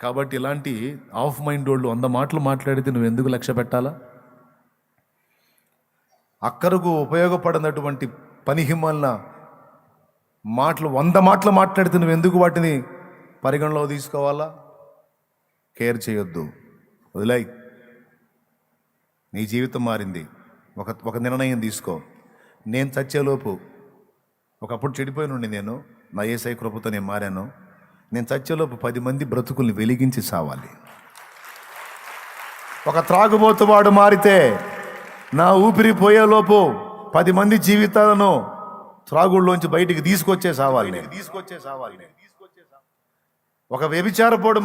కాబట్టి ఇలాంటి of mind వాళ్ళు 100 మాటలు మాట్లాడితే నువ్వు ఎందుకు లక్ష్య పెట్టాలా? అక్కరకు ఉపయోగపడినటువంటి పనిహిమాలిన మాటలు 100 మాటలు మాట్లాడితే నువ్వు ఎందుకు వాటిని పరిగణలో తీసుకోవాలా? కేర్ చేయొద్దు, వదిలేయ్. నీ జీవితం మారింది. ఒక నిర్ణయం తీసుకో. నేను చచ్చేలోపు, ఒకప్పుడు చెడిపోయినండి నేను, నా యేసయ్య కృపతో నేను మారాను. నేను చచ్చేలోపు 10 మంది బ్రతుకుల్ని వెలిగించి సావాలి. ఒక త్రాగుబోతువాడు మారితే నా ఊపిరి పోయేలోపు 10 మంది జీవితాలను త్రాగుళ్ళలోంచి బయటికి తీసుకొచ్చే సావాలి. ఒక వ్యభిచారపోడు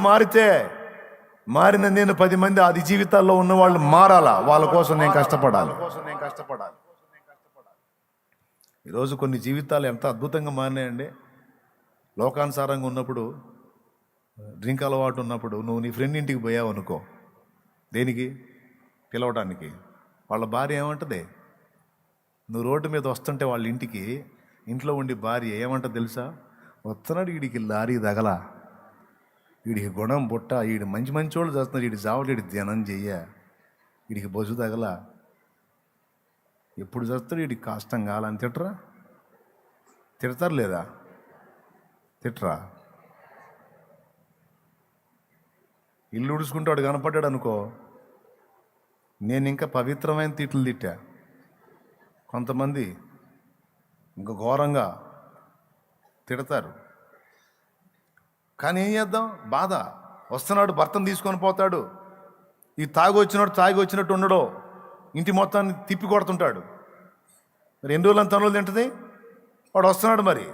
మారిన నేను 10 మంది అది జీవితాల్లో ఉన్న వాళ్ళు మారాలా, వాళ్ళ కోసం నేను కష్టపడాలి. ఈరోజు కొన్ని జీవితాలు ఎంత అద్భుతంగా మారినాయండి. లోకానుసారంగా ఉన్నప్పుడు, డ్రింక్ అలవాటు ఉన్నప్పుడు నువ్వు నీ ఫ్రెండ్ ఇంటికి పోయావు అనుకో, దేనికి? పిలవడానికి. వాళ్ళ భార్య ఏమంటుంది? నువ్వు రోడ్డు మీద వస్తుంటే వాళ్ళ ఇంట్లో ఉండి భార్య ఏమంటుంది తెలుసా? వస్తున్నాడు వీడికి లారీ తగల, వీడికి గుణం బుట్ట, వీడి మంచి వాళ్ళు చేస్తున్నాడు, వీడి జావులు వీడి ధ్యానం చెయ్య, వీడికి బొజు తగల, ఎప్పుడు చేస్తాడు వీడికి కష్టం కావాలని తిడతారు లేదా? తిట్టరా? ఇల్లు ఉడుచుకుంటాడు కనపడ్డాడు అనుకో, నేను ఇంకా పవిత్రమైన తిట్లు తిట్టా. కొంతమంది ఇంకా ఘోరంగా తిడతారు. కానీ ఏం చేద్దాం? బాధ. వస్తున్నాడు, భర్తను తీసుకొని పోతాడు, ఈ తాగి వచ్చినట్టు ఉండడు, ఇంటి మొత్తాన్ని తిప్పి కొడుతుంటాడు. మరి ఎన్ని రోజులు తనులు తింటుంది? వాడు వస్తున్నాడు మరి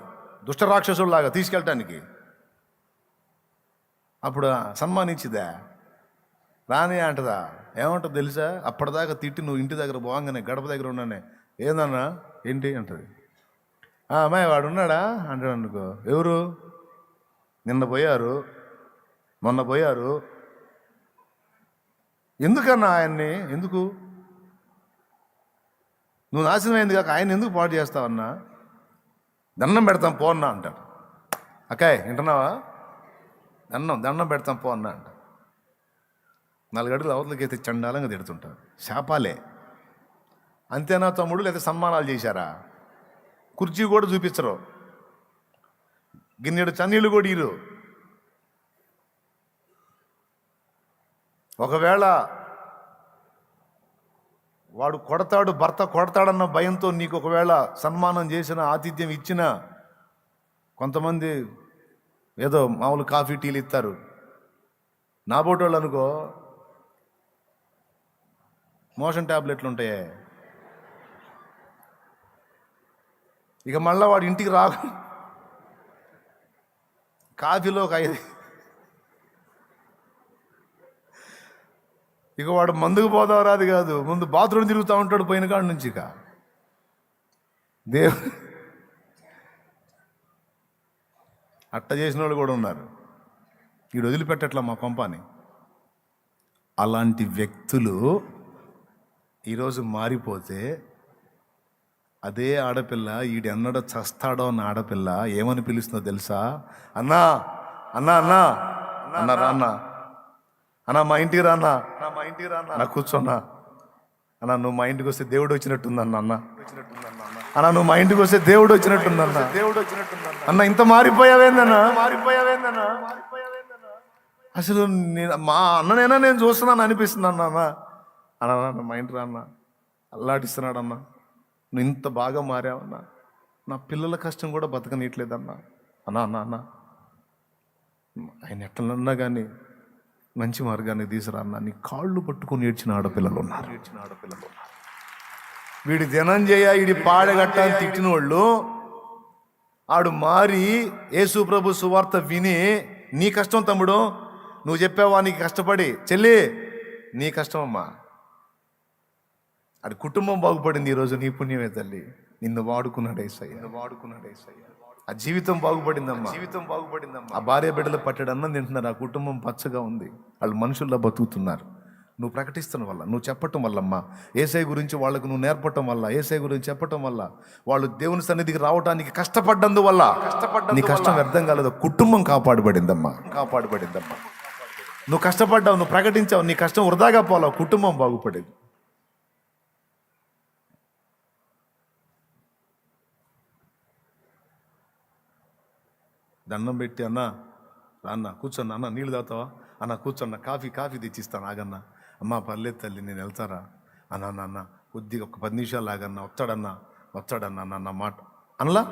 దుష్ట రాక్షసుల్లాగా తీసుకెళ్ళటానికి. అప్పుడు సన్మానించిదా? రాని అంటదా? ఏమంటుంది తెలుసా? అప్పటిదాకా తిట్టి నువ్వు ఇంటి దగ్గర పోగానే గడప దగ్గర ఉన్నానే, ఏందన్నా ఏంటి అంటది. అమ్మాయి వాడు ఉన్నాడా అంటాడు అనుకో. ఎవరు? నిన్న పోయారు, మొన్న పోయారు. ఎందుకన్నా ఆయన్ని? ఎందుకు? నువ్వు నాశనం అయింది కాక ఆయన ఎందుకు పాటు చేస్తావన్నా? దండం పెడతాం పో అన్నా అంటాడు. అక్కాయ్ వింటున్నావా? దండం పెడతాం పో అన్నా అంట. 4 అడుగులు అవతలకి అయితే చండాలంగా తిడుతుంటారు. శాపాలే. అంతేనా తమ్ముడు? లేదా సన్మానాలు చేశారా? కుర్చీ కూడా చూపించరు, గిన్నెడు చన్నీళ్ళు కూడా ఇరు. ఒకవేళ వాడు కొడతాడు, భర్త కొడతాడన్న భయంతో నీకు ఒకవేళ సన్మానం చేసిన, ఆతిథ్యం ఇచ్చిన, కొంతమంది ఏదో మామూలు కాఫీ టీలు ఇస్తారు. నా బోటోళ్ళు అనుకో మోషన్ ట్యాబ్లెట్లు ఉంటాయే. ఇక మళ్ళా వాడు ఇంటికి కాఫీలో ఒక 5, ఇక వాడు మందుకు పోదాం రాదు కాదు, ముందు బాత్రూమ్ తిరుగుతూ ఉంటాడు పోయిన కాడ నుంచి. ఇక అట్ట చేసిన వాళ్ళు కూడా ఉన్నారు. వీడు వదిలిపెట్టట్లా మా కొంపని. అలాంటి వ్యక్తులు ఈరోజు మారిపోతే అదే ఆడపిల్ల ఈడెన్నడో చస్తాడో అన్న ఆడపిల్ల ఏమని పిలుస్తుందో తెలుసా? అన్నా అన్నా అన్నా అన్నా రాన్నా, అన్నా మా ఇంటికి రాన్నా, నా కూర్చోన్నా, అన్నా నువ్వు మా ఇంటికి వస్తే దేవుడు వచ్చినట్టుందన్న, అన్నా నువ్వు మా ఇంటికి వస్తే దేవుడు వచ్చినట్టుందన్న, అన్న ఇంత మారిపోయావేందన్నా? అసలు మా అన్ననైనా నేను చూస్తున్నాను అనిపిస్తుంది అన్న. అన్న మా ఇంటి రాన్న, అల్లాడిస్తున్నాడు అన్న, నువ్వు ఇంత బాగా మారావన్నా, నా పిల్లల కష్టం కూడా బతకనీయట్లేదన్నా. అన్న ఆయన ఎట్లన్నా కానీ మంచి మార్గానికి తీసుకురా అన్న. నీ కాళ్ళు పట్టుకొని ఏడ్చిన ఆడపిల్లలు ఉన్నారు. వీడి ధనంజయ వీడి పాడగట్ట అని తిట్టిన వాళ్ళు ఆడు మారి యేసు ప్రభు సువార్త విని, నీ కష్టం తమ్ముడు, నువ్వు చెప్పావా నీకు కష్టపడి, చెల్లి నీ కష్టం అమ్మా, అది కుటుంబం బాగుపడింది ఈరోజు నీ పుణ్యమే తల్లి. నిన్ను వాడుకున్నాడు యేసయ్య. ఆ జీవితం బాగుపడిందమ్మా. ఆ భార్య బిడ్డలు పట్టెడు అన్నం తింటున్నారు, ఆ కుటుంబం పచ్చగా ఉంది, వాళ్ళు మనుషుల్లో బతుకుతున్నారు. నువ్వు ప్రకటిస్తున్న వల్ల, నువ్వు చెప్పటం వల్లమ్మా, యేసయ్య గురించి వాళ్ళకు నువ్వు నేర్పటం వల్ల, యేసయ్య గురించి చెప్పటం వల్ల, వాళ్ళు దేవుని సన్నిధికి రావడానికి కష్టపడ్డందువల్ల నీ కష్టం వ్యర్థం కాలేదు, కుటుంబం కాపాడబడిందమ్మా. నువ్వు కష్టపడ్డావు, నువ్వు ప్రకటించావు, నీ కష్టం వృధాగా పోలావు, కుటుంబం బాగుపడేది. దండం పెట్టి, అన్న అన్న కూర్చోన్న, అన్న నీళ్ళు తాగుతావా, అన్న కూర్చోన్న, కాఫీ తెచ్చిస్తాను ఆగన్నా, అమ్మ పర్లేదు తల్లి నేను వెళ్తారా, అన్న అన్న కొద్దిగా ఒక 10 నిమిషాలు ఆగన్నా, వచ్చాడన్నా అన్న మాట అనలా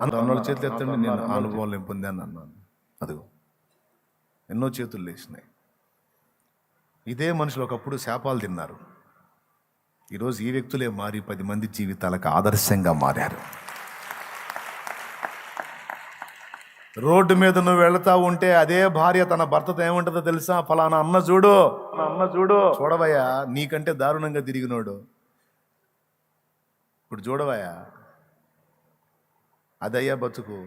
అన్నోళ్ళ చేతులు ఎత్తండి. నేను అనుభవం ఏం పొందాను అన్నాను. అదిగో ఎన్నో చేతులు లేచినాయి. ఇదే మనుషులు ఒకప్పుడు శాపాలు తిన్నారు. ఈరోజు ఈ వ్యక్తులే మారి 10 మంది జీవితాలకు ఆదర్శంగా మారారు. రోడ్డు మీద నువ్వు వెళతా ఉంటే అదే భార్య తన భర్తతో ఏముంటుందో తెలుసా? ఫలానా అన్న చూడు చూడవయ్యా, నీకంటే దారుణంగా తిరిగినోడు ఇప్పుడు చూడవయ్యా, అదయ్యా బతుకు.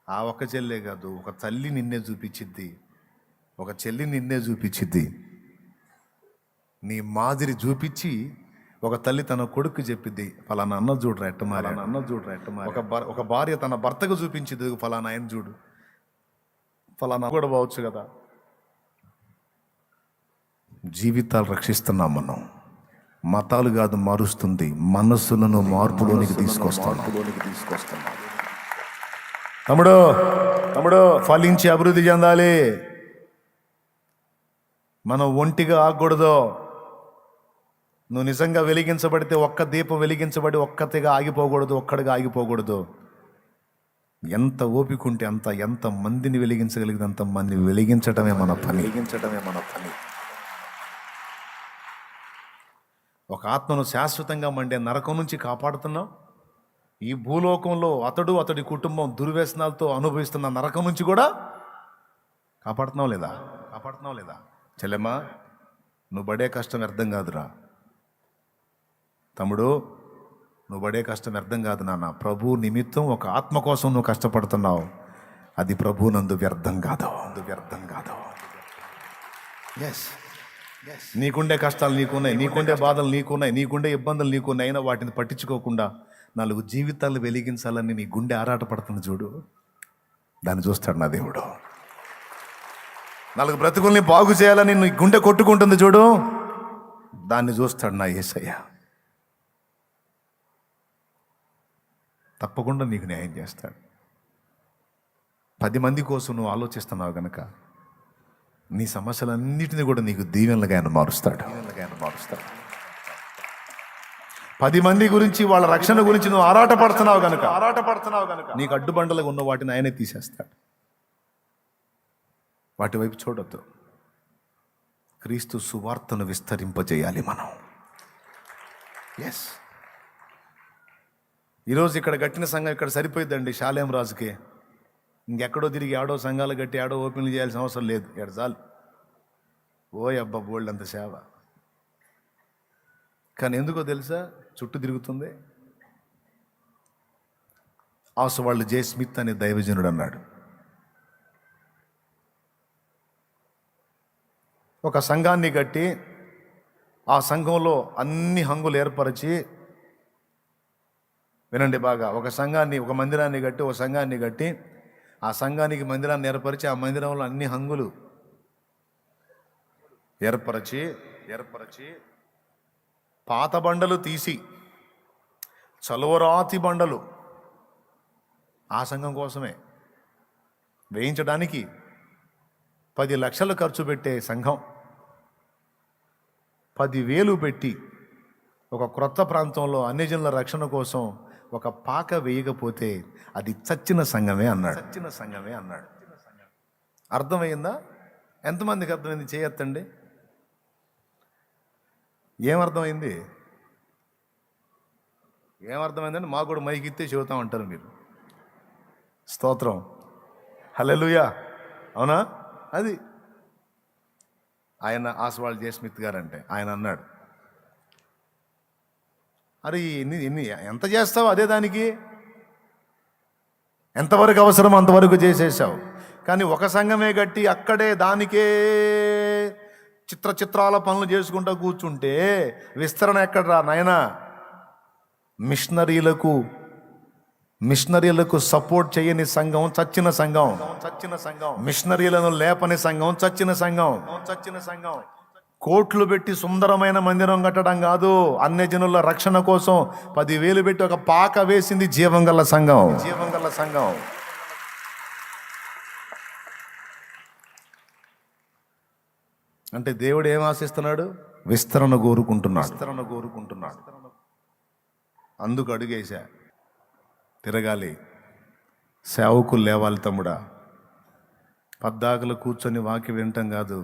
ఆ ఒక్క చెల్లే కాదు, ఒక తల్లి నిన్నే చూపించిద్ది, ఒక చెల్లి నిన్నే చూపించిద్ది. నీ మాదిరి చూపించి ఒక తల్లి తన కొడుకు చెప్పిద్ది, ఫలానా అన్న చూడరా ఎట్టమారి, ఒక భార్య తన భర్తకు చూపించిద్ది, ఫలానా ఆయన చూడు, ఫలానా కూడా పోవచ్చు కదా. జీవితాలు రక్షిస్తున్నాం మనం. మతాలు కాదు మారుస్తుంది, మనస్సులను మార్పులోనికి తీసుకొస్తాం. తమ్ముడు ఫలించి అభివృద్ధి చెందాలి. మనం ఒంటిగా ఆగకూడదు. నువ్వు నిజంగా వెలిగించబడితే ఒక్క దీపం వెలిగించబడి ఒక్కతిగా ఆగిపోకూడదు, ఒక్కడిగా ఆగిపోకూడదు. ఎంత ఓపిక ఉంటే అంత, ఎంత మందిని వెలిగించగలిగితే అంత మంది వెలిగించటమే మన పని. ఒక ఆత్మను శాశ్వతంగా మండే నరకం నుంచి కాపాడుతున్నాం. ఈ భూలోకంలో అతడి కుటుంబం దుర్వ్యసనాలతో అనుభవిస్తున్న నరకం నుంచి కూడా కాపాడుతున్నావు లేదా? చెల్లెమ్మా, నువ్వు పడే కష్టం వ్యర్థం కాదురా. తమ్ముడు, నువ్వు పడే కష్టం వ్యర్థం కాదు నాన్న. ప్రభు నిమిత్తం ఒక ఆత్మ కోసం నువ్వు కష్టపడుతున్నావు, అది ప్రభు నందు వ్యర్థం కాదు. ఎస్, నీకుండే కష్టాలు నీకున్నాయి, నీకుండే బాధలు నీకున్నాయి, నీకుండే ఇబ్బందులు నీకున్నాయి. అయినా వాటిని పట్టించుకోకుండా 4 జీవితాలు వెలిగించాలని నీ గుండె ఆరాటపడుతుంది చూడు, దాన్ని చూస్తాడు నా దేవుడు. 4 బ్రతుకుల్ని బాగు చేయాలని నీ గుండె కొట్టుకుంటుంది చూడు, దాన్ని చూస్తాడు నా యేసయ్య. తప్పకుండా నీకు న్యాయం చేస్తాడు. 10 మంది కోసం నువ్వు ఆలోచిస్తున్నావు కనుక నీ సమస్యలన్నిటినీ కూడా నీకు దీవెనలుగా ఆయన మారుస్తాడు. 10 మంది గురించి, వాళ్ళ రక్షణ గురించి నువ్వు ఆరాటపడుతున్నావు కనుక నీకు అడ్డుబండలుగా ఉన్న వాటిని ఆయనే తీసేస్తాడు. వాటి వైపు చూడొద్దు. క్రీస్తు సువార్తను విస్తరింపజేయాలి మనం. ఎస్, ఈరోజు ఇక్కడ కట్టిన సంఘం ఇక్కడ సరిపోయిద్దండి శాలేం రాజుకి. ఇంకెక్కడో తిరిగి ఆడో సంఘాలు కట్టి ఆడో ఓపెన్లు చేయాల్సిన అవసరం లేదు. ఇక్కడ చాలు. అబ్బా బోల్డ్ అంత సేవ. కానీ ఎందుకో తెలుసా చుట్టూ తిరుగుతుంది? ఆసువాళ్ళు జే స్మిత్ అనే దైవజనుడు అన్నాడు, ఒక సంఘాన్ని కట్టి ఆ సంఘంలో అన్ని హంగులు ఏర్పరిచి, వినండి బాగా, ఒక మందిరాన్ని కట్టి ఆ సంఘానికి మందిరాన్ని ఏర్పరిచి ఆ మందిరంలో అన్ని హంగులు ఏర్పరిచి పాత బండలు తీసి చలువరాతి బండలు ఆ సంఘం కోసమే వేయించడానికి 10 లక్షలు ఖర్చు పెట్టే సంఘం 10,000 పెట్టి ఒక క్రొత్త ప్రాంతంలో అన్ని జనుల రక్షణ కోసం ఒక పాక వేయకపోతే అది చచ్చిన సంఘమే అన్నాడు. అర్థమైందా? ఎంతమందికి అర్థమైంది? చేయొద్దండి. ఏమర్థమైందండి? మాకు కూడా మైకి ఇస్తే చెబుతా ఉంటారు మీరు. స్తోత్రం, హల్లెలూయా. అవునా? అది ఆయన ఆస్వాల్డ్ జే స్మిత్ గారు అంటే ఆయన అన్నాడు, అరే ఎంత చేస్తావు అదే దానికి, ఎంతవరకు అవసరం అంతవరకు చేసేసావు. కానీ ఒక సంఘమే కట్టి అక్కడే దానికే చిత్రాల పనులు చేసుకుంటూ కూర్చుంటే విస్తరణ ఎక్కడరా నాయనా? మిషనరీలకు మిషనరీలకు సపోర్ట్ చేయని సంఘం చచ్చిన సంఘం. మిషనరీలను లేపని సంఘం చచ్చిన సంఘం. కోట్లు పెట్టి సుందరమైన మందిరం కట్టడం కాదు, అన్యజనుల రక్షణ కోసం 10,000 పెట్టి ఒక పాక వేసింది జీవం గల సంఘం. అంటే దేవుడు ఏం ఆశిస్తున్నాడు? విస్తరణ కోరుకుంటున్నాడు. అందుకు అడుగేశా, తిరగాలి, సేవకులు లేవాలి తమ్ముడా. పద్దాకలు కూర్చొని వాక్యం వినటం కాదు,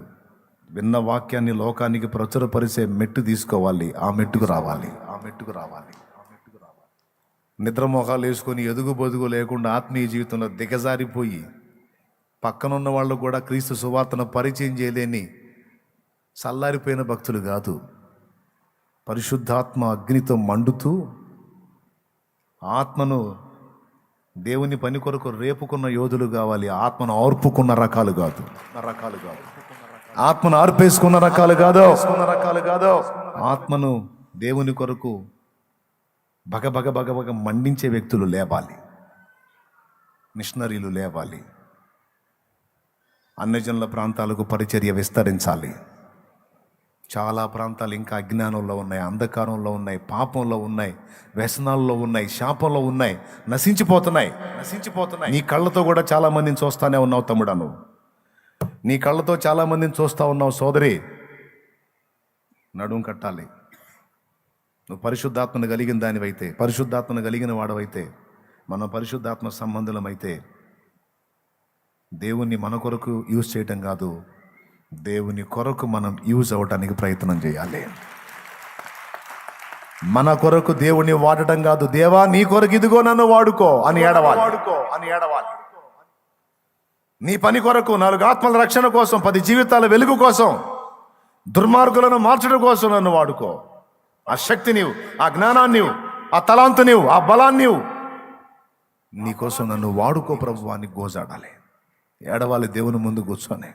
విన్న వాక్యాన్ని లోకానికి ప్రచురపరిచే మెట్టు తీసుకోవాలి. ఆ మెట్టుకు రావాలి. నిద్రమోహాలు వేసుకొని ఎదుగు బొదుగు లేకుండా ఆత్మీయ జీవితంలో దిగజారిపోయి పక్కనున్న వాళ్ళు కూడా క్రీస్తు సువార్తను పరిచయం చేయలేని చల్లారిపోయిన భక్తులు కాదు. పరిశుద్ధాత్మ అగ్నితో మండుతూ ఆత్మను దేవుని పని కొరకు రేపుకున్న యోధులు కావాలి. ఆత్మను ఆర్పుకున్న రకాలు కాదు. ఆత్మను ఆర్పేసుకున్న రకాలు కాదు. ఆత్మను దేవుని కొరకు బగ మండించే వ్యక్తులు లేవాలి. మిషనరీలు లేవాలి. అన్యజనుల ప్రాంతాలకు పరిచర్య విస్తరించాలి. చాలా ప్రాంతాలు ఇంకా అజ్ఞానంలో ఉన్నాయి, అంధకారంలో ఉన్నాయి, పాపంలో ఉన్నాయి, వ్యసనాల్లో ఉన్నాయి, శాపంలో ఉన్నాయి, నశించిపోతున్నాయి. నీ కళ్ళతో కూడా చాలా మందిని చూస్తానే ఉన్నావు తమ్ముడను. నీ కళ్ళతో చాలా మందిని చూస్తూ ఉన్నావు సోదరి. నడుం కట్టాలి. నువ్వు పరిశుద్ధాత్మను కలిగిన దానివైతే, పరిశుద్ధాత్మను కలిగిన వాడవైతే, మనం పరిశుద్ధాత్మ సంబంధులమైతే దేవుణ్ణి మన కొరకు యూజ్ చేయటం కాదు, దేవుని కొరకు మనం యూజ్ అవ్వటానికి ప్రయత్నం చేయాలి. మన కొరకు దేవుణ్ణి వాడటం కాదు, దేవా నీ కొరకు ఇదిగో నన్ను వాడుకో అని ఏడవాలి. నీ పని కొరకు, 4 ఆత్మల రక్షణ కోసం, 10 జీవితాల వెలుగు కోసం, దుర్మార్గులను మార్చడం కోసం నన్ను వాడుకో. ఆ శక్తి నీవు, ఆ జ్ఞానాన్ని నీవు, ఆ తలాంతు నీవు, ఆ బలాన్ని నీవు, నీకోసం నన్ను వాడుకో ప్రభు అని గోజాడాలి, ఏడవాలి దేవుని ముందు కూర్చొని.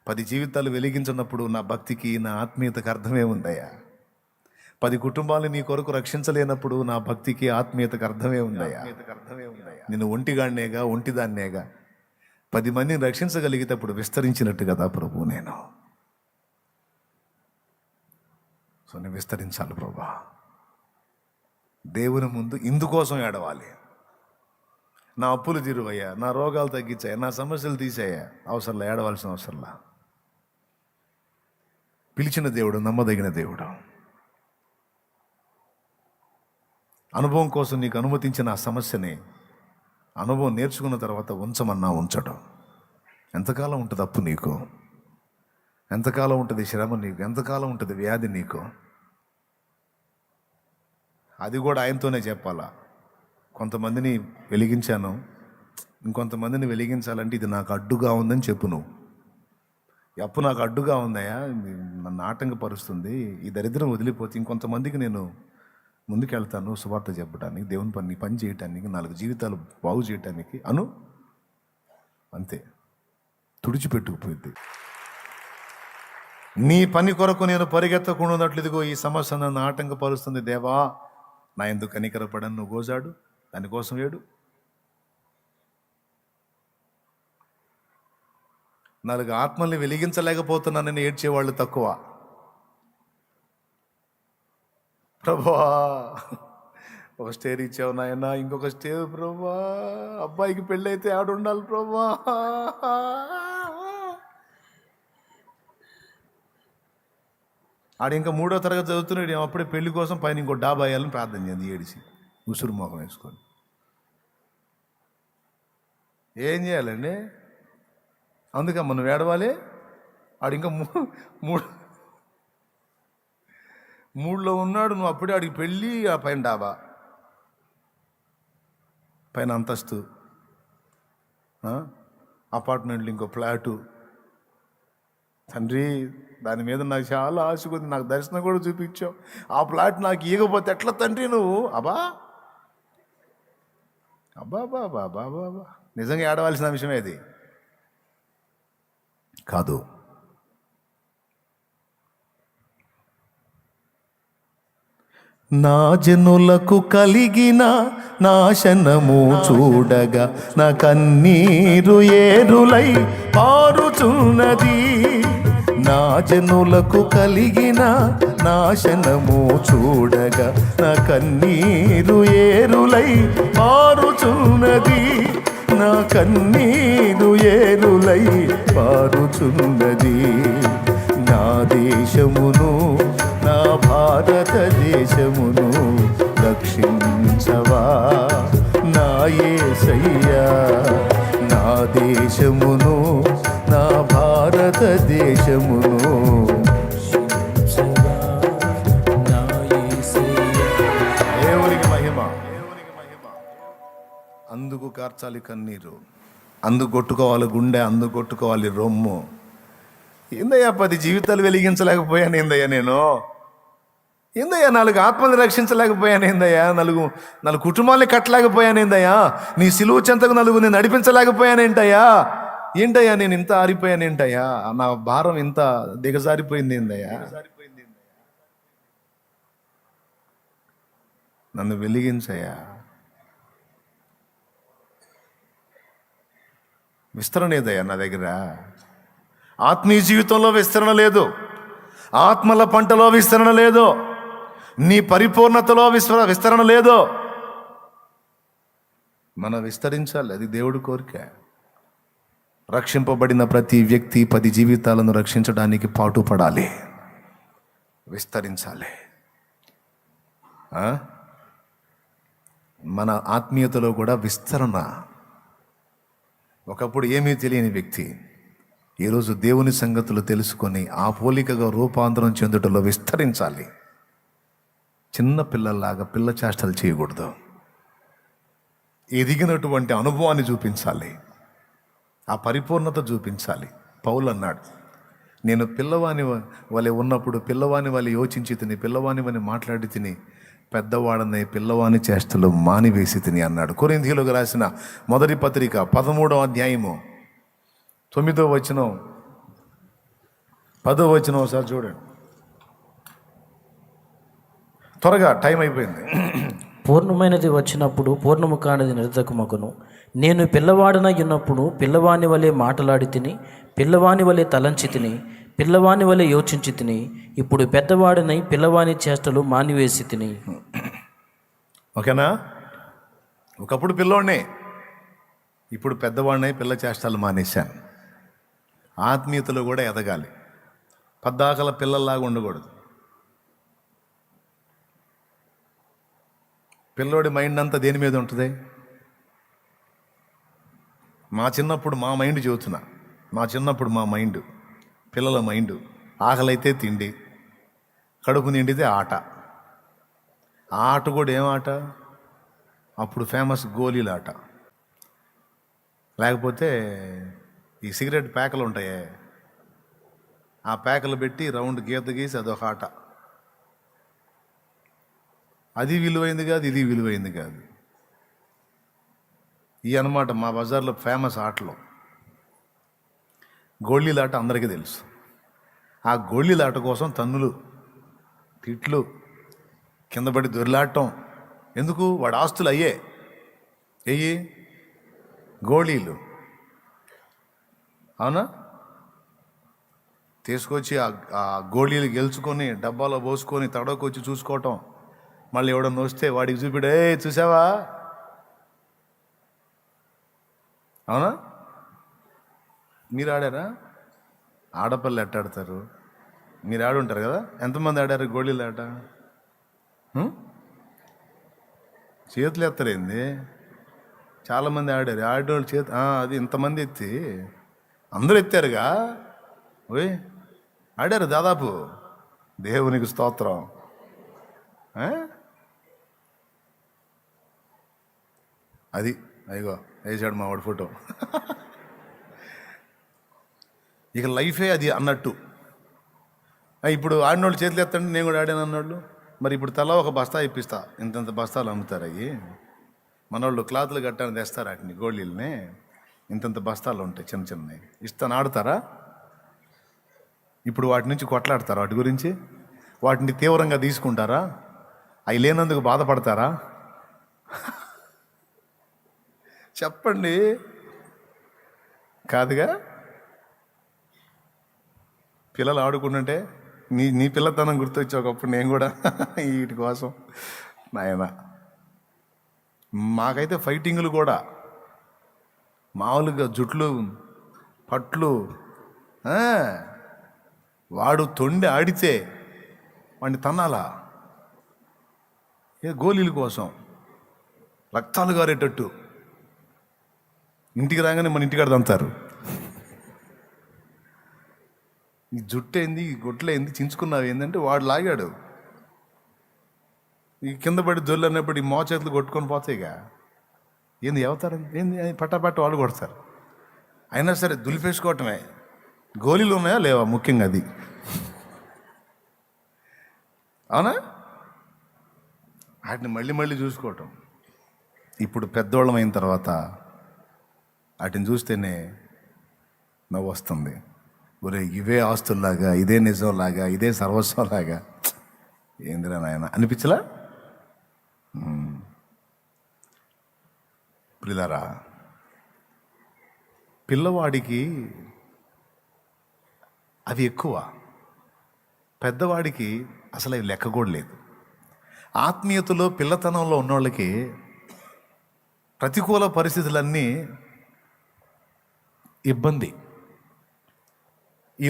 10 జీవితాలు వెలిగించినప్పుడు నా భక్తికి, నా ఆత్మీయతకు అర్థమే ఉందయ్యా. 10 కుటుంబాలు నీ కొరకు రక్షించలేనప్పుడు నా భక్తికి, ఆత్మీయతకు అర్థమే ఉందయ్యా. నేను ఒంటిదాన్నేగా 10 మందిని రక్షించగలిగేటప్పుడు విస్తరించినట్టు కదా ప్రభు నేను. సో నేను విస్తరించాలి ప్రభా. దేవుని ముందు ఇందుకోసం ఏడవాలి. నా అప్పులు తీరువయ్యా, నా రోగాలు తగ్గించాయా, నా సమస్యలు తీసాయా, అవసరంలా, ఏడవలసిన అవసరంలా. పిలిచిన దేవుడు నమ్మదగిన దేవుడు. అనుభవం కోసం నీకు అనుమతించిన ఆ సమస్యని అనుభవం నేర్చుకున్న తర్వాత ఉంచమన్నా ఉంచడం. ఎంతకాలం ఉంటుంది అప్పు నీకు? ఎంతకాలం ఉంటుంది శ్రమ నీకు? ఎంతకాలం ఉంటుంది వ్యాధి నీకు? అది కూడా ఆయనతోనే చెప్పాలా. కొంతమందిని వెలిగించాను, ఇంకొంతమందిని వెలిగించాలంటే ఇది నాకు అడ్డుగా ఉందని చెప్పు. నువ్వు అప్పు నాకు అడ్డుగా ఉందయా, నన్ను ఆటంకపరుస్తుంది, ఈ దరిద్రం వదిలిపోతే ఇంకొంతమందికి నేను ముందుకెళ్తాను సువార్త చెప్పడానికి, దేవుని పని చేయటానికి, 4 జీవితాలు బాగు చేయటానికి అంతే. తుడిచిపెట్టుకుపోయింది. నీ పని కొరకు నేను పరిగెత్తకుండా ఉన్నట్లు ఇదిగో ఈ సమస్య నన్ను ఆటంకపరుస్తుంది దేవా, నా ఎందుకు కనికరపడను నువ్వు గోజాడు, దానికోసం ఏడు. 4 ఆత్మల్ని వెలిగించలేకపోతున్నానని ఏడ్చేవాళ్ళు తక్కువ. ప్రభువా ఒక స్టేర్ ఇచ్చావు నాయన, ఇంకొక స్టేర్ ప్రభువా, అబ్బాయికి పెళ్ళైతే ఆడుండాలి ప్రభువా. ఆడు ఇంకా 3వ తరగతి చదువుతున్నాడు, అప్పుడే పెళ్లి కోసం పైన ఇంకో డాబా వేయాలని ప్రార్థన చేయండి, ఏడిసి ఉసురు మొఖం వేసుకొని. ఏం చేయాలండి? అందుకే మనం ఏడవాలి. ఆడు ఇంకా 3లో ఉన్నాడు, నువ్వు అప్పుడే ఆడికి పెళ్ళి, ఆ పైన డాబా, పైన అంతస్తు, అపార్ట్మెంట్లు, ఇంకో ఫ్లాటు. తండ్రి దాని మీద నాకు చాలా ఆశ ఉంది, నాకు దర్శనం కూడా చూపించావు, ఆ ఫ్లాట్ నాకు ఇవ్వకపోతే ఎట్లా తండ్రి నువ్వు? అబ్బా నిజంగా ఏడవలసిన విషయమే అది కాదు. నా జనులకు కలిగిన నాశనము చూడగా నా కన్నీరు ఏరులై పారుచున్నది. నా జనులకు కలిగిన నాశనము చూడగా నా కన్నీరు ఏరులై పారుచున్నది. నా కన్నీరు ఏరులై పారుచున్నది. నా దేశమును, నా భారతదేశమును రక్షించవా నా యేసయ్యా. నా దేశమును, నా భారతదేశమును దేవునికి మహిమ. అందుకు కార్చాలి కన్నీరు, అందుకు కొట్టుకోవాలి గుండె, అందుకు కొట్టుకోవాలి రొమ్ము. ఏందయ్యా 10 జీవితాలు వెలిగించలేకపోయాను ఏందయ్యా నేను? ఏందయ్యా 4 ఆత్మలు రక్షించలేకపోయాను ఏందయ్యా? 4 కుటుంబాలని కట్టలేకపోయాను ఏందయ్యా? నీ సిలువు చెంతకు నలుగురిని నడిపించలేకపోయానేంటయ్యా? ఏంటయ్యా నేను ఇంత ఆరిపోయాను ఏంటయ్యా? నా భారం ఇంత దిగజారిపోయింది ఏందయ్యా? నన్ను వెలిగించయ్యా. విస్తరణ ఏదయ్యా నా దగ్గర? ఆత్మీయ జీవితంలో విస్తరణ లేదు, ఆత్మల పంటలో విస్తరణ లేదు, నీ పరిపూర్ణతలో విస్తరణ లేదు. మనం విస్తరించాలి, అది దేవుడి కోరిక. రక్షింపబడిన ప్రతి వ్యక్తి 10 జీవితాలను రక్షించడానికి పాటుపడాలి, విస్తరించాలి. మన ఆత్మీయతలో కూడా విస్తరణ. ఒకప్పుడు ఏమీ తెలియని వ్యక్తి ఈరోజు దేవుని సంగతులు తెలుసుకొని ఆ పోలికగా రూపాంతరం చెందుటలో విస్తరించాలి. చిన్న పిల్లల్లాగా పిల్ల చేష్టలు చేయకూడదు. ఎదిగినటువంటి అనుభవాన్ని చూపించాలి, ఆ పరిపూర్ణత చూపించాలి. పౌలు అన్నాడు, నేను పిల్లవాని వలె ఉన్నప్పుడు పిల్లవాని వలె యోచించి తిని, పిల్లవాని వలె మాట్లాడి తిని, పెద్దవాడనే పిల్లవాని చేష్టలు మానివేసి తిని అన్నాడు. కొరింథీయులకు రాసిన మొదటి పత్రిక 13వ అధ్యాయము 9వ వచనం 10వ వచనం ఒకసారి చూడండి. త్వరగా, టైం అయిపోయింది. పూర్ణమైనది వచ్చినప్పుడు పూర్ణము కానిది నిరర్ధకమగును. నేను పిల్లవాడనై ఉన్నప్పుడు పిల్లవాని వలె మాటలాడి తిని, పిల్లవాని వలె తలంచి తిని, పిల్లవాని వలె యోచించి తిని, ఇప్పుడు పెద్దవాడినై పిల్లవాని చేష్టలు మానివేసి తిని. ఓకేనా? ఒకప్పుడు పిల్లోడినే, ఇప్పుడు పెద్దవాడినై పిల్ల చేష్టాలు మానేశాను. ఆత్మీయతలో కూడా ఎదగాలి, పద్దాకల పిల్లల్లాగా ఉండకూడదు. పిల్లోడి మైండ్ అంతా దేని మీద ఉంటుంది? మా చిన్నప్పుడు మా మైండ్ చెబుతున్నా, మా చిన్నప్పుడు మా మైండ్, పిల్లల మైండ్, ఆకలైతే తిండి, కడుపు నిండితే ఆట. ఆ ఆట కూడా ఏం ఆట? అప్పుడు ఫేమస్ గోళీలాట, లేకపోతే ఈ సిగరెట్ ప్యాకలు ఉంటాయే, ఆ ప్యాకలు పెట్టి రౌండ్ గీత గీసి అదొక ఆట. అది విలువైంది కాదు, ఇది విలువైంది కాదు. ఈ అన్నమాట మా బజార్లో ఫేమస్ ఆటలు. గోళీలాట అందరికీ తెలుసు. ఆ గోళీలాట కోసం తన్నులు, తిట్లు, కింద పడి దొరిలాడటం. ఎందుకు? వాడి ఆస్తులు అయ్యే గోళీలు. అవునా? తీసుకొచ్చి ఆ గోళీలు గెలుచుకొని డబ్బాలో పోసుకొని తడవకొచ్చి చూసుకోవటం. మళ్ళీ ఎవడన్నా వస్తే వాడికి చూపిడే, చూసావా? అవునా? మీరు ఆడారా? ఆడపిల్లలు ఎట్టాడతారు? మీరు ఆడుంటారు కదా. ఎంతమంది ఆడారు గోళీలు ఆట? చేతులు ఎత్తరేంది? చాలామంది ఆడారు. ఆడేవాళ్ళు చేతి అది ఇంతమంది ఎత్తి అందరూ ఎత్తారుగా. ఓయ్ ఆడారు దాదాపు. దేవునికి స్తోత్రం. అది అయ్యో వేసాడు మా వాడి ఫోటో. ఇక లైఫే అది అన్నట్టు. ఇప్పుడు ఆడినోళ్ళు చేతులు ఎత్తండి, నేను కూడా ఆడాను అన్నోళ్ళు. మరి ఇప్పుడు తల ఒక బస్తా ఇప్పిస్తా, ఇంతంత బస్తాలు అమ్ముతారు. అవి మనోళ్ళు క్లాతులు కట్టాలని తెస్తారు, వాటిని గోళీలని ఇంతంత బస్తాలు ఉంటాయి చిన్న చిన్నవి. ఇస్తాను, ఆడుతారా? ఇప్పుడు వాటి నుంచి కొట్లాడతారా? వాటి గురించి వాటిని తీవ్రంగా తీసుకుంటారా? అవి లేనందుకు బాధపడతారా? చెప్పండి. కాదుగా. పిల్లలు ఆడుకుంటుంటే నీ పిల్లతనం గుర్తొచ్చి ఒకప్పుడు నేను కూడా వీటి కోసం నాయన. మాకైతే ఫైటింగులు కూడా మామూలుగా జుట్లు పట్లు. వాడు తొండి ఆడితే వాడిని తన్నాలా గోళీల కోసం, రక్తాలు గారేటట్టు. ఇంటికి రాగానే మన ఇంటికాడ దంతారు. ఈ జుట్టు ఏంది, ఈ గొడ్లు ఏంది, చించుకున్నావు ఏంటంటే వాడు లాగాడు. ఈ కింద పడి జొల్లు అన్నప్పుడు ఈ మోచేతులు కొట్టుకొని పోతాయిగా. ఏంది ఎవతారు ఏంది పట్టాపట్ట వాళ్ళు కొడతారు. అయినా సరే దులిపేసుకోవటమే. గోళీలు ఉన్నాయా లేవా ముఖ్యంగా అది. అవునా? వాటిని మళ్ళీ మళ్ళీ చూసుకోవటం. ఇప్పుడు పెద్దోళ్ళం అయిన తర్వాత వాటిని చూస్తేనే నవ్వు వస్తుంది. ఒరే ఇవే ఆస్తుల్లాగా, ఇదే నిజంలాగా, ఇదే సర్వస్వంలాగా ఏందిరా నాయన అనిపించలా? పిల్లరా, పిల్లవాడికి అవి ఎక్కువ, పెద్దవాడికి అసలు అవి లెక్క కూడా లేదు. ఆత్మీయతలో పిల్లతనంలో ఉన్నోళ్ళకి ప్రతికూల పరిస్థితులన్నీ ఇబ్బంది. ఈ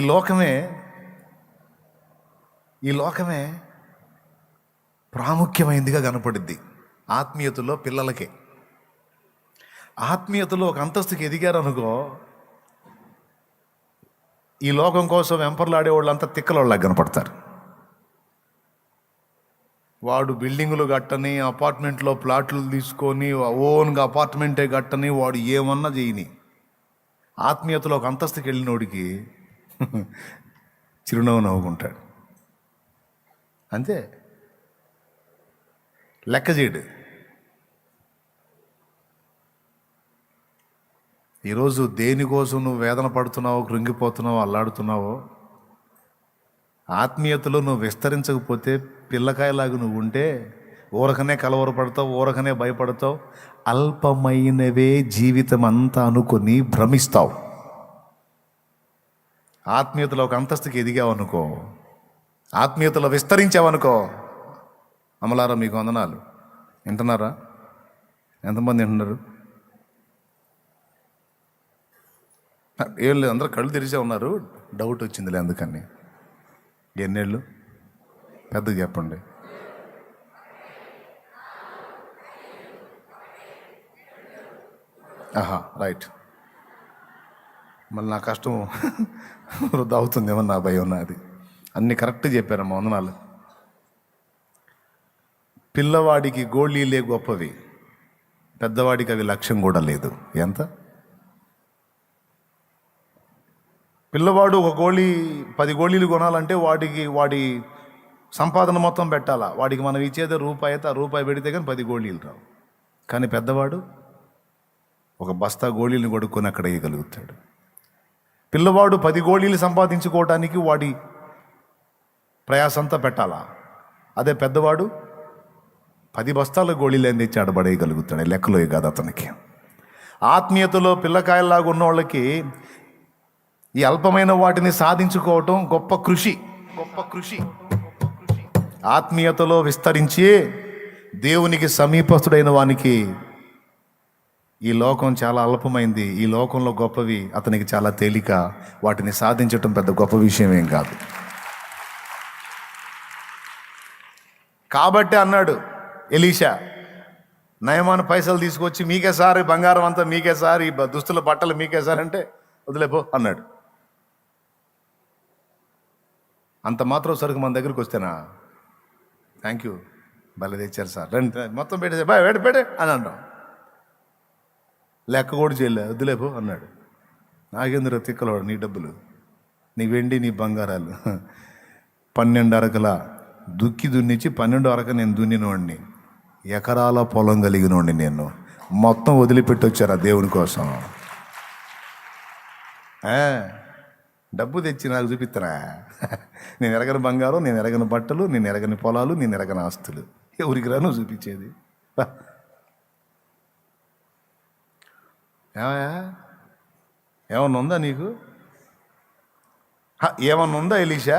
లోకమే ప్రాముఖ్యమైనదిగా కనపడుద్ది ఆత్మీయతలో పిల్లలకే. ఆత్మీయతలో ఒక అంతస్తుకి ఎదిగారనుకో, ఈ లోకం కోసం వెంపర్లాడే వాళ్ళంతా తిక్కలోళ్ళగా కనపడతారు. వాడు బిల్డింగులు కట్టని, అపార్ట్మెంట్లో ప్లాట్లు తీసుకొని ఓన్గా అపార్ట్మెంటే కట్టని, వాడు ఏమన్నా చేయని, ఆత్మీయతలో ఒక అంతస్తుకి వెళ్ళినోడికి చిరునవ్వు నవ్వుకుంటాడు. అంతే, లెక్క చేయడు. ఈరోజు దేనికోసం నువ్వు వేదన పడుతున్నావో, కృంగిపోతున్నావో, అల్లాడుతున్నావో, ఆత్మీయతలో నువ్వు విస్తరించకపోతే పిల్లకాయలాగా నువ్వు ఉంటే ఊరకనే కలవరపడతావు, ఊరకనే భయపడతావు, అల్పమైనవే జీవితం అంతా అనుకొని భ్రమిస్తావు. ఆత్మీయతలో ఒక అంతస్తుకి ఎదిగావనుకో, ఆత్మీయతలో విస్తరించావనుకో, అమలారా మీకు వందనాలు. వింటున్నారా? ఎంతమంది వింటున్నారు? ఏం లేదు, అందరూ కళ్ళు తెరిచే ఉన్నారు. డౌట్ వచ్చిందిలే అందుకని. ఎన్నేళ్ళు? పెద్దగా చెప్పండి. ఆహా, రైట్. మళ్ళీ నా కష్టం వృద్ధా అవుతుందేమో నా భయం నాది. అన్నీ కరెక్ట్ చెప్పారమ్మా, వందనాలు. పిల్లవాడికి గోళీలే గొప్పవి, పెద్దవాడికి అవి లక్ష్యం కూడా లేదు. ఎంత? పిల్లవాడు ఒక 10 గోళీలు కొనాలంటే వాడి సంపాదన మొత్తం పెట్టాలా. వాడికి మనం ఇచ్చేదే రూపాయి, అయితే ఆ రూపాయి పెడితే కానీ 10 గోళీలు రావు. కానీ పెద్దవాడు ఒక బస్తా గోళీలను కొడుక్కొని అక్కడ వేయగలుగుతాడు. పిల్లవాడు 10 గోళీలు సంపాదించుకోవడానికి వాడి ప్రయాసంతా పెట్టాలా. అదే పెద్దవాడు 10 బస్తాల గోళీలు ఏం తెచ్చి ఆడబడేయగలుగుతాడు. లెక్కలో కాదు అతనికి. ఆత్మీయతలో పిల్లకాయల్లాగా ఉన్న వాళ్ళకి ఈ అల్పమైన వాటిని సాధించుకోవటం గొప్ప కృషి. ఆత్మీయతలో విస్తరించి దేవునికి సమీపస్తుడైన వానికి ఈ లోకం చాలా అల్పమైంది, ఈ లోకంలో గొప్పవి అతనికి చాలా తేలిక. వాటిని సాధించటం పెద్ద గొప్ప విషయం ఏం కాదు. కాబట్టి అన్నాడు ఎలీషా, నయమాను పైసలు తీసుకొచ్చి మీకే సార్, ఈ బంగారం అంతా మీకే సార్, ఈ దుస్తుల బట్టలు మీకే సార్ అంటే వదిలేపో అన్నాడు. అంత మాత్రం సరుకు మన దగ్గరికి వస్తేనా థ్యాంక్ యూ భలే తెచ్చారు సార్, రండి మొత్తం పెట్టేసా బాయ్ పెడే అని అంటాం. లెక్క కూడా చేయలే, వద్దులేపో అన్నాడు. నాగేంద్ర తిక్కలవాడు, నీ డబ్బులు, నీ వెండి, నీ బంగారాలు 12 అరకల దున్నించి 12 అరక నేను దున్నినవాడిని, ఎకరాల పొలం కలిగినవాడిని నేను, మొత్తం వదిలిపెట్టి వచ్చారా దేవుని కోసం. డబ్బు తెచ్చి నాకు చూపిస్తారా? నేను ఎరగని బంగారం, నేను ఎరగని బట్టలు, నేను ఎరగని పొలాలు, నేను ఎరగని ఆస్తులు. ఎవరికి రా నువ్వు చూపించేది? రా. ఏమయ్యా, ఏమన్నా ఉందా నీకు? ఏమన్నా ఉందా ఎలీషా?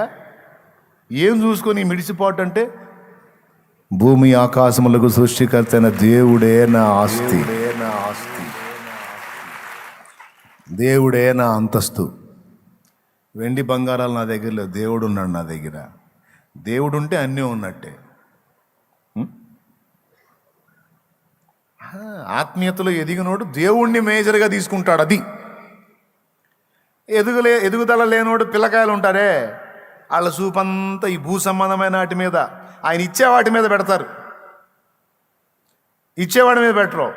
ఏం చూసుకొని మిడిసిపోటు అంటే, భూమి ఆకాశములకు సృష్టికర్త అయిన దేవుడే నా ఆస్తి, దేవుడే నా అంతస్తు. వెండి బంగారాలు నా దగ్గర లేవు, దేవుడు ఉన్నాడు నా దగ్గర. దేవుడు ఉంటే అన్నీ ఉన్నట్టే. ఆత్మీయతలో ఎదిగినోడు దేవుణ్ణి మేజర్గా తీసుకుంటాడు. అది ఎదుగుదల లేనోడు పిల్లకాయలు ఉంటారే, వాళ్ళ చూపంతా ఈ భూ సంబంధమైన వాటి మీద, ఆయన ఇచ్చే వాటి మీద పెడతారు, ఇచ్చేవాడి మీద పెట్టరు.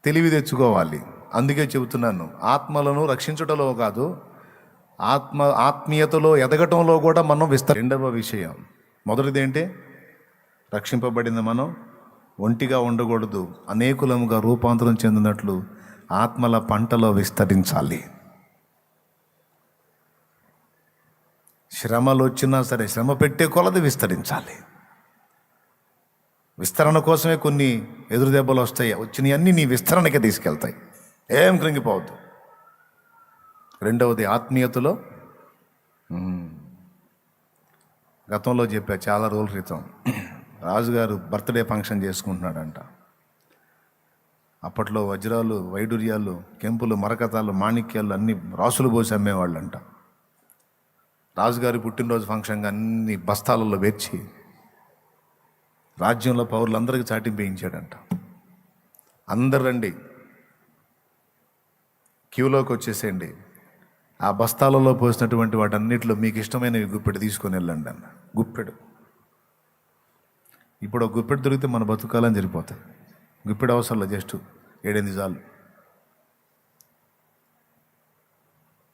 తెలివి తెచ్చుకోవాలి. అందుకే చెబుతున్నాను, ఆత్మలను రక్షించుటలో కాదు, ఆత్మీయతలో ఎదగటంలో కూడా మనం రెండవ విషయం, మొదటిది ఏంటి? రక్షింపబడింది మనం ఒంటిగా ఉండకూడదు, అనేకులముగా రూపాంతరం చెందినట్లు ఆత్మల పంటలో విస్తరించాలి. శ్రమలు వచ్చినా సరే శ్రమ పెట్టే కొలది విస్తరించాలి. విస్తరణ కోసమే కొన్ని ఎదురు దెబ్బలు వస్తాయి, వచ్చినవన్నీ నీ విస్తరణకే తీసుకెళ్తాయి. ఏం కృంగిపోవద్దు. రెండవది ఆత్మీయతలో, గతంలో చెప్పా చాలా రోజుల క్రితం, రాజుగారు బర్త్డే ఫంక్షన్ చేసుకుంటున్నాడంట. అప్పట్లో వజ్రాలు, వైడూర్యాలు, కెంపులు, మరకతాలు, మాణిక్యాలు అన్ని రాసులు పోసి అమ్మేవాళ్ళంట. రాజుగారి పుట్టినరోజు ఫంక్షన్గా అన్ని బస్తాలలో వేర్చి రాజ్యంలో పౌరులందరికీ చాటింపు వేయించాడంట. అందరు రండి, క్యూలోకి వచ్చేసేయండి, ఆ బస్తాలలో పోసినటువంటి వాటన్నిటిలో మీకు ఇష్టమైనవి గుప్పెడు తీసుకొని వెళ్ళండి అన్న. గుప్పెడు. ఇప్పుడు ఒక గుప్పెడు దొరికితే మన బతుకాలని సరిపోతాయి. గుప్పెడు అవసరంలో జస్ట్ 7-8 చాలు.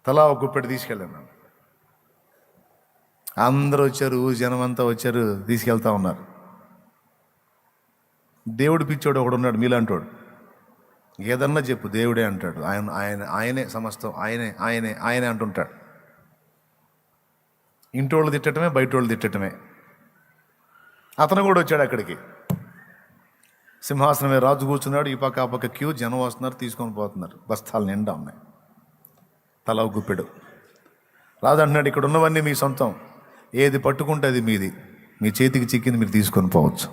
తలా ఒక గుప్పెడు తీసుకెళ్ళాను. అందరూ వచ్చారు, జనం అంతా వచ్చారు, తీసుకెళ్తా ఉన్నారు. దేవుడు పిచ్చోడు ఒకడు ఉన్నాడు, మీలాంటోడు. ఏదన్నా చెప్పు దేవుడే అంటాడు. ఆయనే సమస్తం, ఆయనే అంటుంటాడు. ఇంటోళ్ళు తిట్టడమే, బయటోళ్ళు తిట్టడమే. అతను కూడా వచ్చాడు అక్కడికి. సింహాసనమే రాజు కూర్చున్నాడు, ఈ పక్క ఆ పక్క క్యూ, జనం వస్తున్నారు, తీసుకొని పోతున్నారు. బస్తాలు నిండా ఉన్నాయి. తల గుప్పెడు. రాజు అంటున్నాడు, ఇక్కడ ఉన్నవన్నీ మీ సొంతం, ఏది పట్టుకుంటే అది మీది, మీ చేతికి చిక్కింది మీరు తీసుకొని పోవచ్చు.